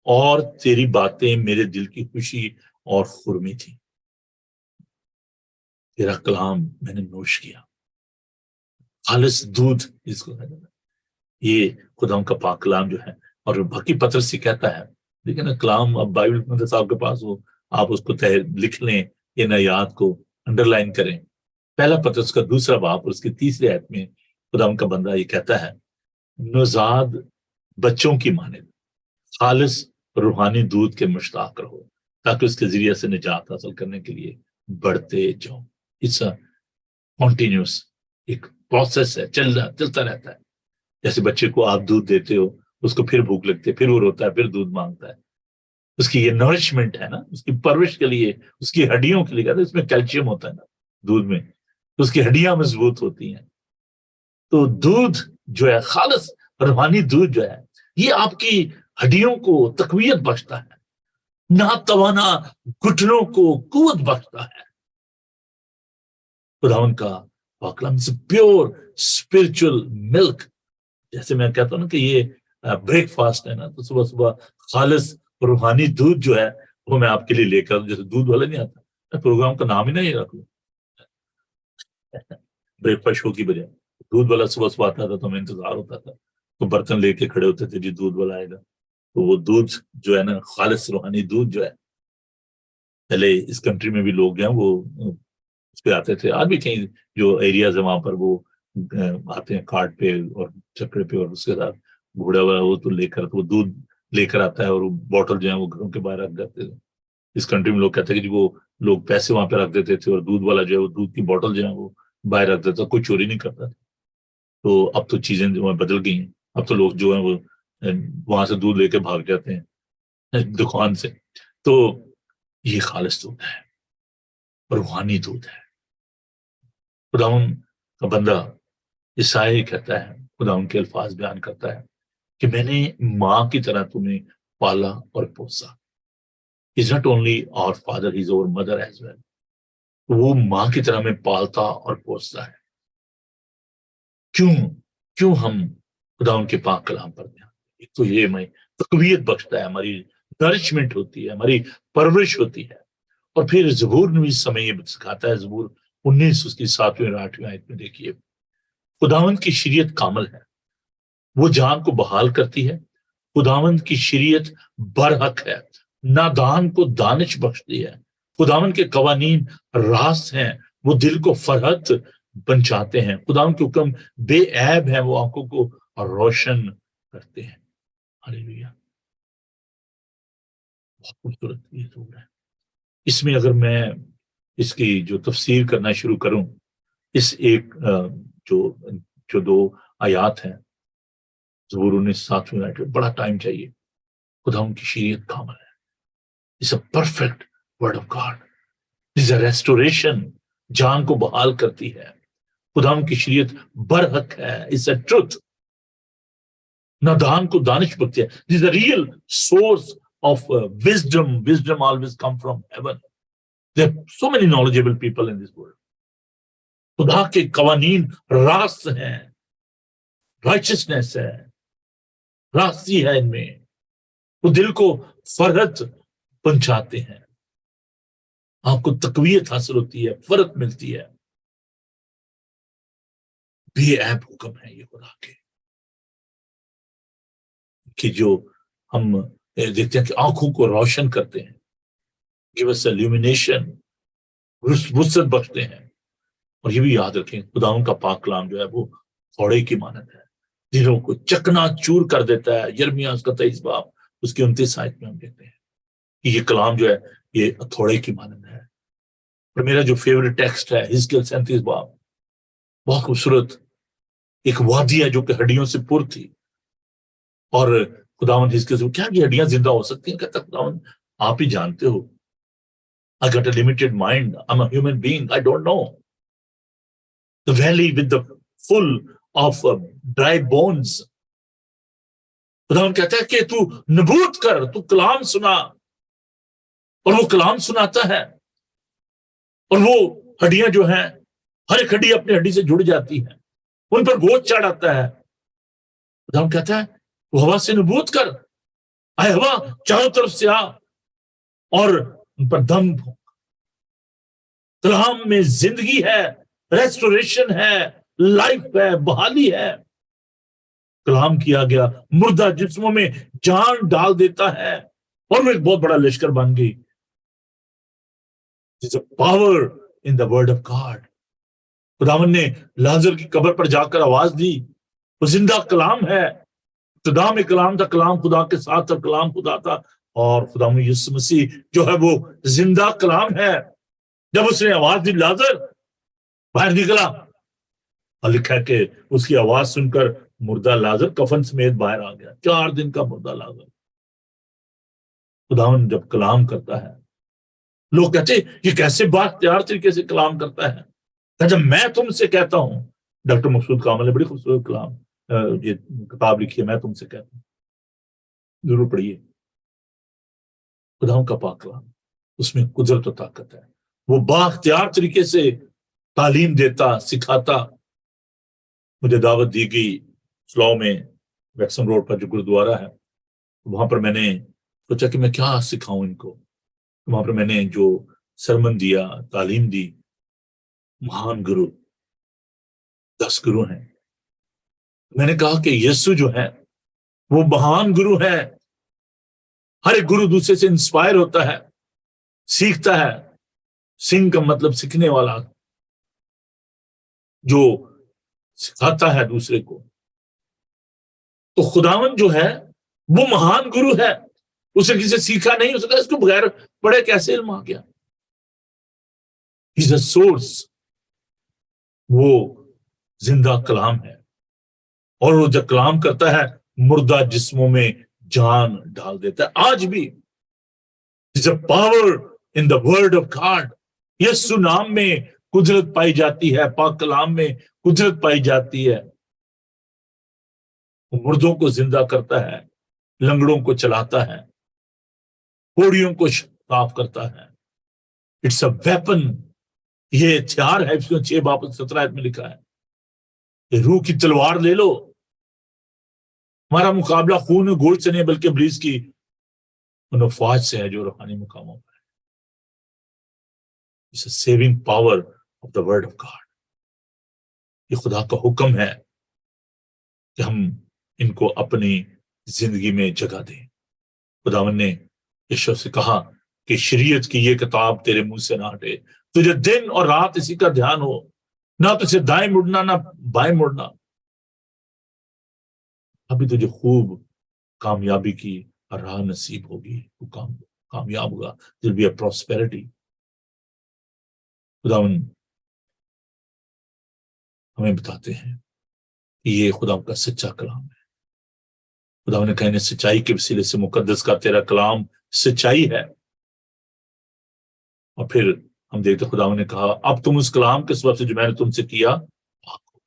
اور تیری باتیں میرے دل کی خوشی اور خرمی تھی. تیرا کلام میں نے نوش کیا, خالص دودھ جس کو کہتے ہیں, یہ خدا کا پاک کلام جو ہے. اور باقی پطرس سے کہتا ہے, لیکن کلام اب بائبل مقدس آپ کے پاس ہو, آپ اس کو لکھ لیں, ان آیات کو انڈر لائن کریں. پہلا پطرس کا 2 باب اور اس کی 3 آیت میں خدا کا بندہ یہ کہتا ہے, نوزاد بچوں کی مانند خالص روحانی دودھ کے مشتاق رہو, تاکہ اس کے ذریعے سے نجات حاصل کرنے کے لیے بڑھتے جاؤ. اٹس اے کنٹینیوس, ایک پروسیس ہے, چلتا رہتا ہے. جیسے بچے کو آپ دودھ دیتے ہو, اس کو پھر بھوک لگتی ہے, پھر وہ روتا ہے, پھر دودھ مانگتا ہے. اس کی یہ نورشمنٹ ہے نا، اس کی پرورش کے لیے، اس کی ہڈیوں کے لیے، کہتے ہیں اس میں کیلشیم ہوتا ہے نا دودھ میں، تو اس کی ہڈیاں مضبوط ہوتی ہیں. تو دودھ جو ہے خالص روحانی دودھ جو ہے، یہ آپ کی ہڈیوں کو تقویت بخشتا ہے، ناتوانا گھٹنوں کو قوت بخشتا ہے. خداوند کا پاکلام سے پیور اسپرچل ملک، جیسے میں کہتا ہوں نا کہ یہ بریک فاسٹ ہے نا، تو صبح صبح خالص روحانی دودھ جو ہے وہ میں آپ کے لیے لے کر، جیسے دودھ والا نہیں آتا، میں پروگرام کا نام ہی نہیں رکھ لوں بریک فاسٹ شو کی بجائے دودھ والا صبح صبح آتا تھا تو ہمیں انتظار ہوتا تھا، تو برتن لے کے کھڑے ہوتے تھے، جی دودھ والا آئے گا. تو وہ دودھ جو ہے نا خالص روحانی دودھ جو ہے، پہلے اس کنٹری میں بھی لوگ ہیں وہ اس پہ آتے تھے، آج بھی کہیں جو ایریاز ہیں وہاں پر وہ آتے ہیں کارٹ پہ اور چکرے پہ، اور اس کے ساتھ گھوڑا ہوا وہ تو لے کر، تو وہ دودھ لے کر آتا ہے، اور وہ بوٹل جو ہے وہ گھروں کے باہر رکھ دیتے تھے. اس کنٹری میں لوگ کہتے ہیں کہ وہ لوگ پیسے وہاں پہ رکھ دیتے تھے، اور دودھ والا جو ہے وہ دودھ کی بوٹل جو ہے وہ باہر رکھ دیتا، کوئی چوری نہیں کرتا. تو اب تو چیزیں جو ہیں بدل گئی ہیں، اب تو لوگ جو ہیں وہ وہاں سے دودھ لے کے بھاگ جاتے ہیں دکان سے. تو یہ خالص دودھ ہے، روحانی دودھ ہے. خداوند کا بندہ عیسائی کہتا ہے، خداوند کے الفاظ بیان کرتا ہے کہ میں نے ماں کی طرح تمہیں پالا اور پوسا. He's not only our father, he's our mother as well. وہ ماں کی طرح میں پالتا اور پوستا ہے. کیوں ہم خداوند کے پاک کلام پڑھتے ہیں؟ ایک تو یہ ہمیں تقویت بخشتا ہے، ہماری نرچمنٹ ہوتی ہے، ہماری پرورش ہوتی ہے. اور پھر زبور نویس ہمیں یہ سکھاتا ہے، زبور 19 اس کی 7ویں اور 8ویں آیت میں دیکھیے، خداوند کی شریعت کامل ہے، وہ جان کو بحال کرتی ہے. خداوند کی شریعت برحق ہے، نادان کو دانش بخشتی ہے. خداوند کے قوانین راست ہیں، وہ دل کو فرحت بنچاتے ہیں. خداوند کے حکم بے عیب ہیں، وہ آنکھوں کو روشن کرتے ہیں. ہاللیلویا، بہت خوبصورت یہ سورہ ہے. اس میں اگر میں اس کی جو تفسیر کرنا شروع کروں، اس ایک جو 2 آیات ہیں زبور 19 7ویں آیت، بڑا ٹائم چاہیے. خداوند کی شریعت کامل ہے، it's a perfect word of God, it's a restoration, جان کو بحال کرتی ہے. خداوند کی شریعت برحق ہے، اٹس اے ٹروتھ، نادان کو دانش بخشتی ہے. It is a real source of wisdom. Wisdom always come from heaven. There are so many knowledgeable people in this world. خدا کے قوانین راست ہیں، رائچسنس ہے، راستی ہے ان میں، وہ دل کو فرحت پہنچاتے ہیں، آپ کو تقویت حاصل ہوتی ہے، فرحت ملتی ہے. بے عیب حکم ہے یہ خدا کے، کہ جو ہم دیکھتے ہیں کہ آنکھوں کو روشن کرتے ہیں، give us illumination، وسعت بخشتے ہیں. اور یہ بھی یاد رکھیں، خداوند کا پاک کلام جو ہے وہ پھوڑے کی مانند ہے، دلوں کو چکنا چور کر دیتا ہے. یرمیہ اس کا 23 باب اس کی 29 آیت میں ہم دیکھتے ہیں کہ یہ کلام جو ہے یہ ہتھوڑے کی مانند ہے. اور میرا جو فیوریٹ ٹیکسٹ ہے حزقیل 37 باب، بہت خوبصورت. ایک وادی ہے جو کہ ہڈیوں سے پر تھی، اور خداوند حزقیل سے کیا یہ ہڈیاں زندہ ہو سکتی ہیں؟ کہتا خداوند آپ ہی جانتے ہو. I got a limited mind. I'm a human being. I don't know. The valley with the full of dry bones. خداوند کہتا ہے کہ تو نبوت کر، تو کلام سنا، اور وہ کلام سناتا ہے، اور وہ ہڈیاں جو ہیں ہر ایک ہڈی اپنی ہڈی سے جڑ جاتی ہیں، ان پر گوشت چڑھاتا ہے. خداوند کہتا ہے وہ ہوا سے نبوت کر، اے ہوا چاروں طرف سے آ اور ان پر دم ہو. کلام میں زندگی ہے، ریسٹوریشن ہے، لائف ہے، بحالی ہے. کلام کیا گیا مردہ جسموں میں جان ڈال دیتا ہے، اور وہ ایک بہت بڑا لشکر بن گئی. There's a power in the word of God. خداوند نے لازر کی قبر پر جا کر آواز دی، وہ زندہ کلام ہے. ابتدا میں کلام تھا، کلام خدا کے ساتھ تھا، کلام خدا تھا، اور خداوند یسوع مسیح جو ہے وہ زندہ کلام ہے. جب اس نے آواز دی لازر باہر نکلا، اور لکھا ہے کہ اس کی آواز سن کر مردہ لازر کفن سمیت باہر آ گیا. 4 دن کا مردہ لازر. خداوند جب کلام کرتا ہے، لوگ کہتے ہیں یہ کیسے بااختیار طریقے سے کلام کرتا ہے، جب میں تم سے کہتا ہوں. ڈاکٹر مقصود کامل نے بڑی خوبصورت کلام یہ کتاب لکھی ہے، میں تم سے کہتا ہوں، ضرور پڑھیے. خداوند کا پاک کلام، اس میں قدرت و طاقت ہے. وہ بااختیار طریقے سے تعلیم دیتا، سکھاتا. مجھے دعوت دی گئی فلاؤ میں ویکسن روڈ پر جو گرودوارا ہے، وہاں پر میں نے سوچا کہ میں کیا سکھاؤں ان کو. وہاں پر میں نے جو سرمن دیا، تعلیم دی، مہان گرو 10 گرو ہیں. میں نے کہا کہ یسو جو ہے وہ مہان گرو ہے. ہر ایک گرو دوسرے سے انسپائر ہوتا ہے، سیکھتا ہے. سنگھ کا مطلب سیکھنے والا، جو سکھاتا ہے دوسرے کو. تو خداوند جو ہے وہ مہان گرو ہے. اسے کسی سے سیکھا نہیں ہو سکتا. اس کو بغیر پڑھے کیسے علم آ گیا؟ He's a source. وہ زندہ کلام ہے، اور وہ جب کلام کرتا ہے مردہ جسموں میں جان ڈال دیتا ہے. آج بھی There's a power in the word of God. یسوع نام میں قدرت پائی جاتی ہے، پاک کلام میں قدرت پائی جاتی ہے. وہ مردوں کو زندہ کرتا ہے، لنگڑوں کو چلاتا ہے، کوڑیوں کو صاف کرتا ہے. It's a weapon. یہ ہتھیار ہے. 6 باب 17 میں لکھا ہے کہ روح کی تلوار لے لو. ہمارا مقابلہ خون و گوشت سے نہیں بلکہ ابلیس کی ان افواج سے ہے جو روحانی مقاموں پر ہے. It's a saving power of the word of God. یہ خدا کا حکم ہے کہ ہم ان کو اپنی زندگی میں جگہ دیں. خداوند نے یشوع سے کہا کہ شریعت کی یہ کتاب تیرے منہ سے نہ ہٹے. تجھے دن اور رات اسی کا دھیان ہو، نہ تجھے دائیں مڑنا نہ بائیں مڑنا. ابھی تجھے خوب کامیابی کی راہ نصیب ہوگی. تو کامیاب ہوگا. There'll be a prosperity. خداوند ہمیں بتاتے ہیں کہ یہ خدا کا سچا کلام ہے. خدا نے کہنے سچائی کے وسیلے سے مقدس کا تیرا کلام سچائی ہے. اور پھر ہم دیکھتے خدا نے کہا اب تم اس کلام کے سبب سے جو میں نے تم سے کیا پاک ہو.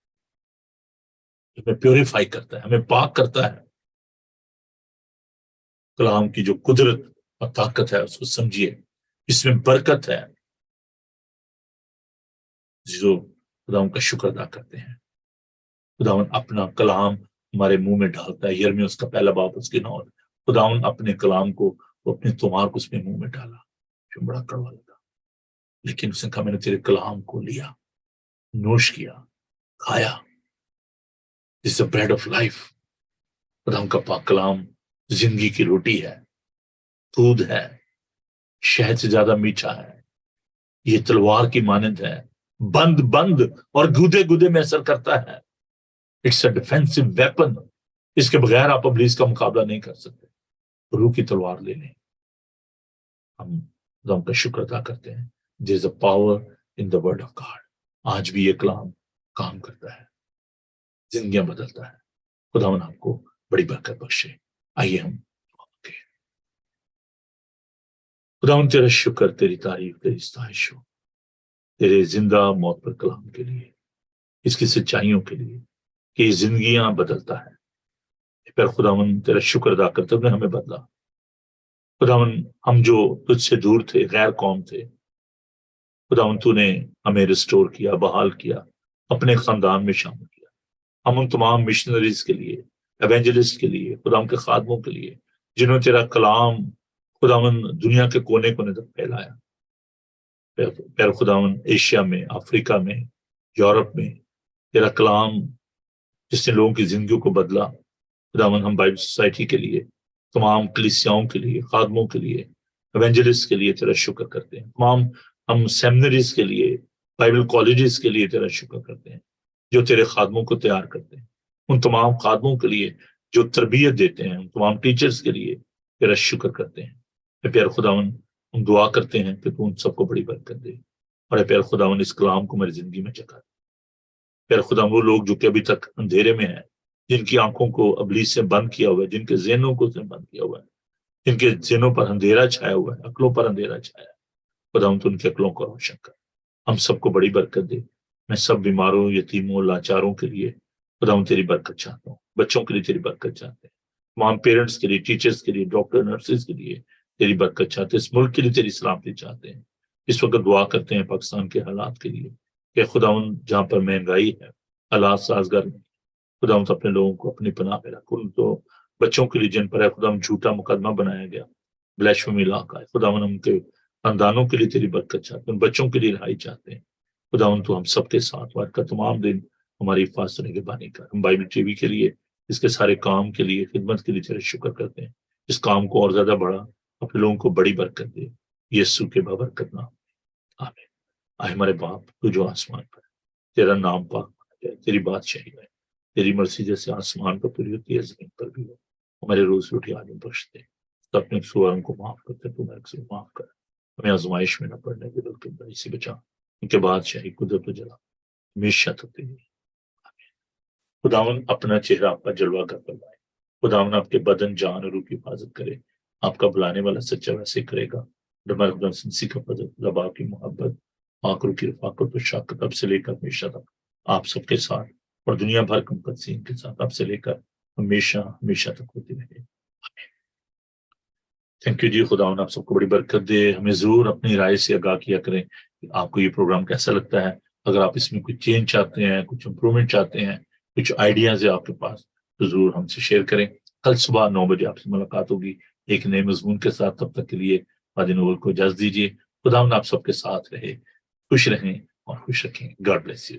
ہمیں پیوریفائی کرتا ہے، ہمیں پاک کرتا ہے. کلام کی جو قدرت اور طاقت ہے اس کو سمجھیے. اس میں برکت ہے. جو خدا کا شکر ادا کرتے ہیں، خداوند اپنا کلام ہمارے منہ میں ڈالتا ہے. یرمیہ اس کا 1 باب اس کی 9. خداوند اپنے کلام کو، اپنے تمہار کو اس میں منہ میں ڈالا جو بڑا کڑوا لگا، لیکن اس نے کہا میں نے تیرے کلام کو لیا، نوش کیا، کھایا. This is the bread of life. خداوند کا پاک کلام زندگی کی روٹی ہے، دودھ ہے، شہد سے زیادہ میٹھا ہے. یہ تلوار کی مانند ہے، بند بند اور گودے گودے میں اثر کرتا ہے. It's a defensive weapon. اس کے بغیر آپ ابلیس کا مقابلہ نہیں کر سکتے. روح کی تلوار لے لیں. ہم خدا کا شکر ادا کرتے ہیں. There is a power in the word of God. آج بھی یہ کلام کام کرتا ہے، زندگیاں بدلتا ہے. خداوند آپ کو بڑی برکت بخشے. آئیے ہم خداوند تیرا شکر، تیری تعریف، تیری ستائش ہو تیرے زندہ موت پر کلام کے لیے، اس کی سچائیوں کے لیے کہ یہ زندگیاں بدلتا ہے. پھر خداوند تیرا شکر ادا کرتے نے ہمیں بدلا. خداوند ہم جو تجھ سے دور تھے، غیر قوم تھے، خداوند تو نے ہمیں ریسٹور کیا، بحال کیا، اپنے خاندان میں شامل کیا. ہم ان تمام مشنریز کے لیے، ایونجلسٹ کے لیے، خداوند کے خادموں کے لیے جنہوں نے تیرا کلام خداوند دنیا کے کونے کونے تک پھیلایا. پیر خداوند ایشیا میں، افریقہ میں، یورپ میں تیرا کلام جس نے لوگوں کی زندگیوں کو بدلا. خداوند ہم بائبل سوسائٹی کے لیے، تمام کلیسیاؤں کے لیے، خادموں کے لیے، ایونجلسٹ کے لیے تیرا شکر کرتے ہیں. تمام ہم سیمنریز کے لیے، بائبل کالجز کے لیے تیرا شکر کرتے ہیں جو تیرے خادموں کو تیار کرتے ہیں. ان تمام خادموں کے لیے جو تربیت دیتے ہیں، ان تمام ٹیچرز کے لیے تیرا شکر کرتے ہیں. اے پیارے خداوند ہم دعا کرتے ہیں کہ تو ان سب کو بڑی برکت دے. اور اے پیارے خداوند اس کلام کو میری زندگی میں جگہ دے. پیارے خداوند وہ لوگ جو کہ ابھی تک اندھیرے میں ہیں، جن کی آنکھوں کو ابلیس سے بند کیا ہوا ہے، جن کے ذہنوں کو اس نے بند کیا ہوا ہے، جن کے ذہنوں پر اندھیرا چھایا ہوا ہے، عقلوں پر اندھیرا چھایا ہے، خداوند تو ان کی عقلوں کو روشن کر، ہم سب کو بڑی برکت دے۔ میں سب بیماروں، یتیموں، لاچاروں کے لیے خداوند تیری برکت چاہتا ہوں، بچوں کے لیے تیری برکت چاہتے ہیں، تمام پیرنٹس کے لیے، ٹیچرز کے لیے، ڈاکٹر نرسز کے لیے تیری برکت چاہتے ہیں، اس ملک کے لیے تیری سلامتی چاہتے ہیں۔ اس وقت دعا کرتے ہیں پاکستان کے حالات کے لیے کہ خداوند جہاں پر مہنگائی ہے، حالات سازگار نہیں، خداوند اپنے لوگوں کو اپنی پناہ میں رکھ، ان تو بچوں کے لیے جن پر ہے خداوند جھوٹا مقدمہ بنایا گیا، بلیشفمی علاقہ ہے، خداوند ہم کے خاندانوں کے لیے تیری برکت چاہتے ہیں، ان بچوں کے لیے رہائی چاہتے ہیں۔ خداوند تو ہم سب کے ساتھ وعد کا تمام دن ہماری حفاظت کے بانی کر۔ ہم بائبل ٹی وی کے لیے، اس کے سارے کام کے لیے، خدمت کے لیے تیرے شکر کرتے ہیں، اس کام کو اور زیادہ بڑھا، اپنے لوگوں کو بڑی برکت دے، یسوع کے بابرکت نام، آمین۔ آئے ہمارے باپ تو جو آسمان پر ہے، تیرا نام پاک مانا جائے، تیری بادشاہی ہے، تیری مرضی جیسے آسمان پر پوری ہوتی ہے زمین پر بھی ہو، ہمارے روز روٹی آج ہمیں بخش دے، تو اپنے قصوراں کو معاف کرتے، تو میرے قصور معاف کر، ہمیں آزمائش میں نہ پڑنے دے بلکہ برائی سے بچا، ان کے بادشاہی قدرت و جلال ہمیشہ تک تیری ہے۔ خداون اپنا چہرہ آپ کا جلوہ کر فرمائے، خداون آپ کے بدن، جان اور روح کی حفاظت کرے، آپ کا بلانے والا سچا ویسے کرے گا، ہمارے خدا سنسی کا فضل، رب آپ کی محبت، پاک روح کی رفاقت و شفقت اب سے لے کر ہمیشہ تک آپ سب کے ساتھ اور دنیا بھر کے مقدسین کے ساتھ اب سے لے کر ہمیشہ ہمیشہ تک ہوتی رہے۔ تھینک یو جی، خداون آپ سب کو بڑی برکت دے۔ ہمیں ضرور اپنی رائے سے آگاہ کیا کریں کہ آپ کو یہ پروگرام کیسا لگتا ہے، اگر آپ اس میں کچھ چینج چاہتے ہیں، کچھ امپرومنٹ چاہتے ہیں، کچھ آئیڈیاز ہے آپ کے پاس، تو ضرور ہم سے شیئر کریں۔ کل صبح 9 بجے آپ سے ملاقات ہوگی ایک نئے مضمون کے ساتھ، تب تک کے لیے فادر نور کو اجازت دیجیے۔ خداوند آپ سب کے ساتھ رہے، خوش رہیں اور خوش رکھیں۔ God bless you.